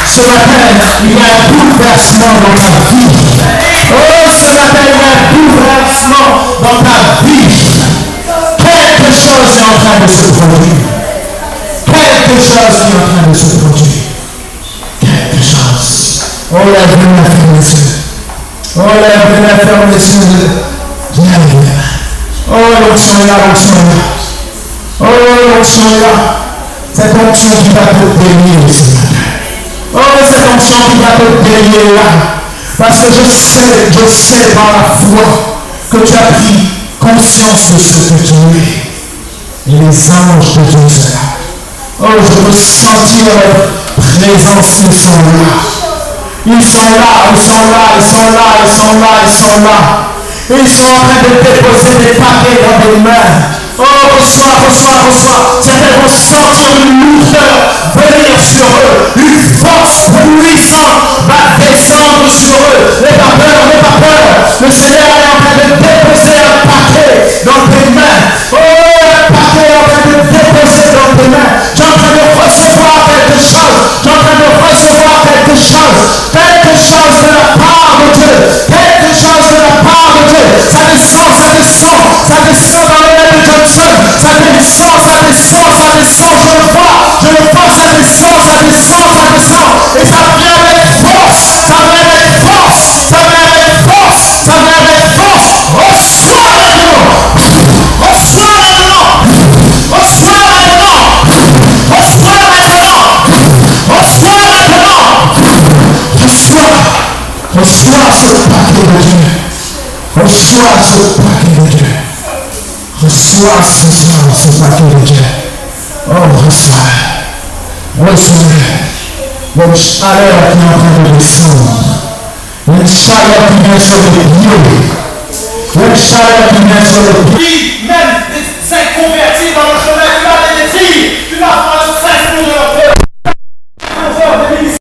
Ce matin, il y a un bouleversement dans ta vie. Oh, ce matin, il y a un bouleversement dans ta vie. Quelque chose est en train de se produire. Quelque chose est en train de se produire. Quelque chose. Oh, lève-le, ferme les yeux. Oh, lève-le, ferme les yeux. Lève-le. Oh, l'onction est là, l'onction est là. Oh, l'onction est là. Cette onction qui va te bénir ce matin. Oh, cette onction qui va te bénir là. Parce que je sais par la foi que tu as pris conscience de ce que tu es. Et les anges de Dieu sont là. Oh, je veux sentir leur présence, ils sont là. Ils sont là, ils sont là, ils sont là, ils sont là, ils sont là. Ils sont en train de déposer des paquets dans des mains. Oh, reçois. Certains vont sentir une lourdeur venir sur eux. Une force puissante va descendre sur eux. N'aie pas peur. Le Seigneur est en train de déposer un paquet dans tes mains. Oh, un paquet est en train de déposer dans tes mains. Tu es en train de recevoir quelque chose. Quelque chose de la part de Dieu. Ça descend dans le nom de Johnson, ça descend, ça descend, ça descend, je le vois, ça descend, ça descend, ça descend, et ça vient avec force, ça vient avec force, ça vient avec force, ça vient avec force. Reçois maintenant, reçois maintenant, reçois maintenant, reçois maintenant, reçois maintenant, reçois ce paquet de Dieu, reçois ce paquet de Dieu. Reçois ce soir ce paquet de Dieu. Oh, reçois. Reçois. Il y a une chaleur qui est en train de descendre. Il y a une chaleur qui vient sur les pieds. Il y a une chaleur qui vient sur les pieds. Même s'est converti dans le chemin, tu vas les filles, tu vas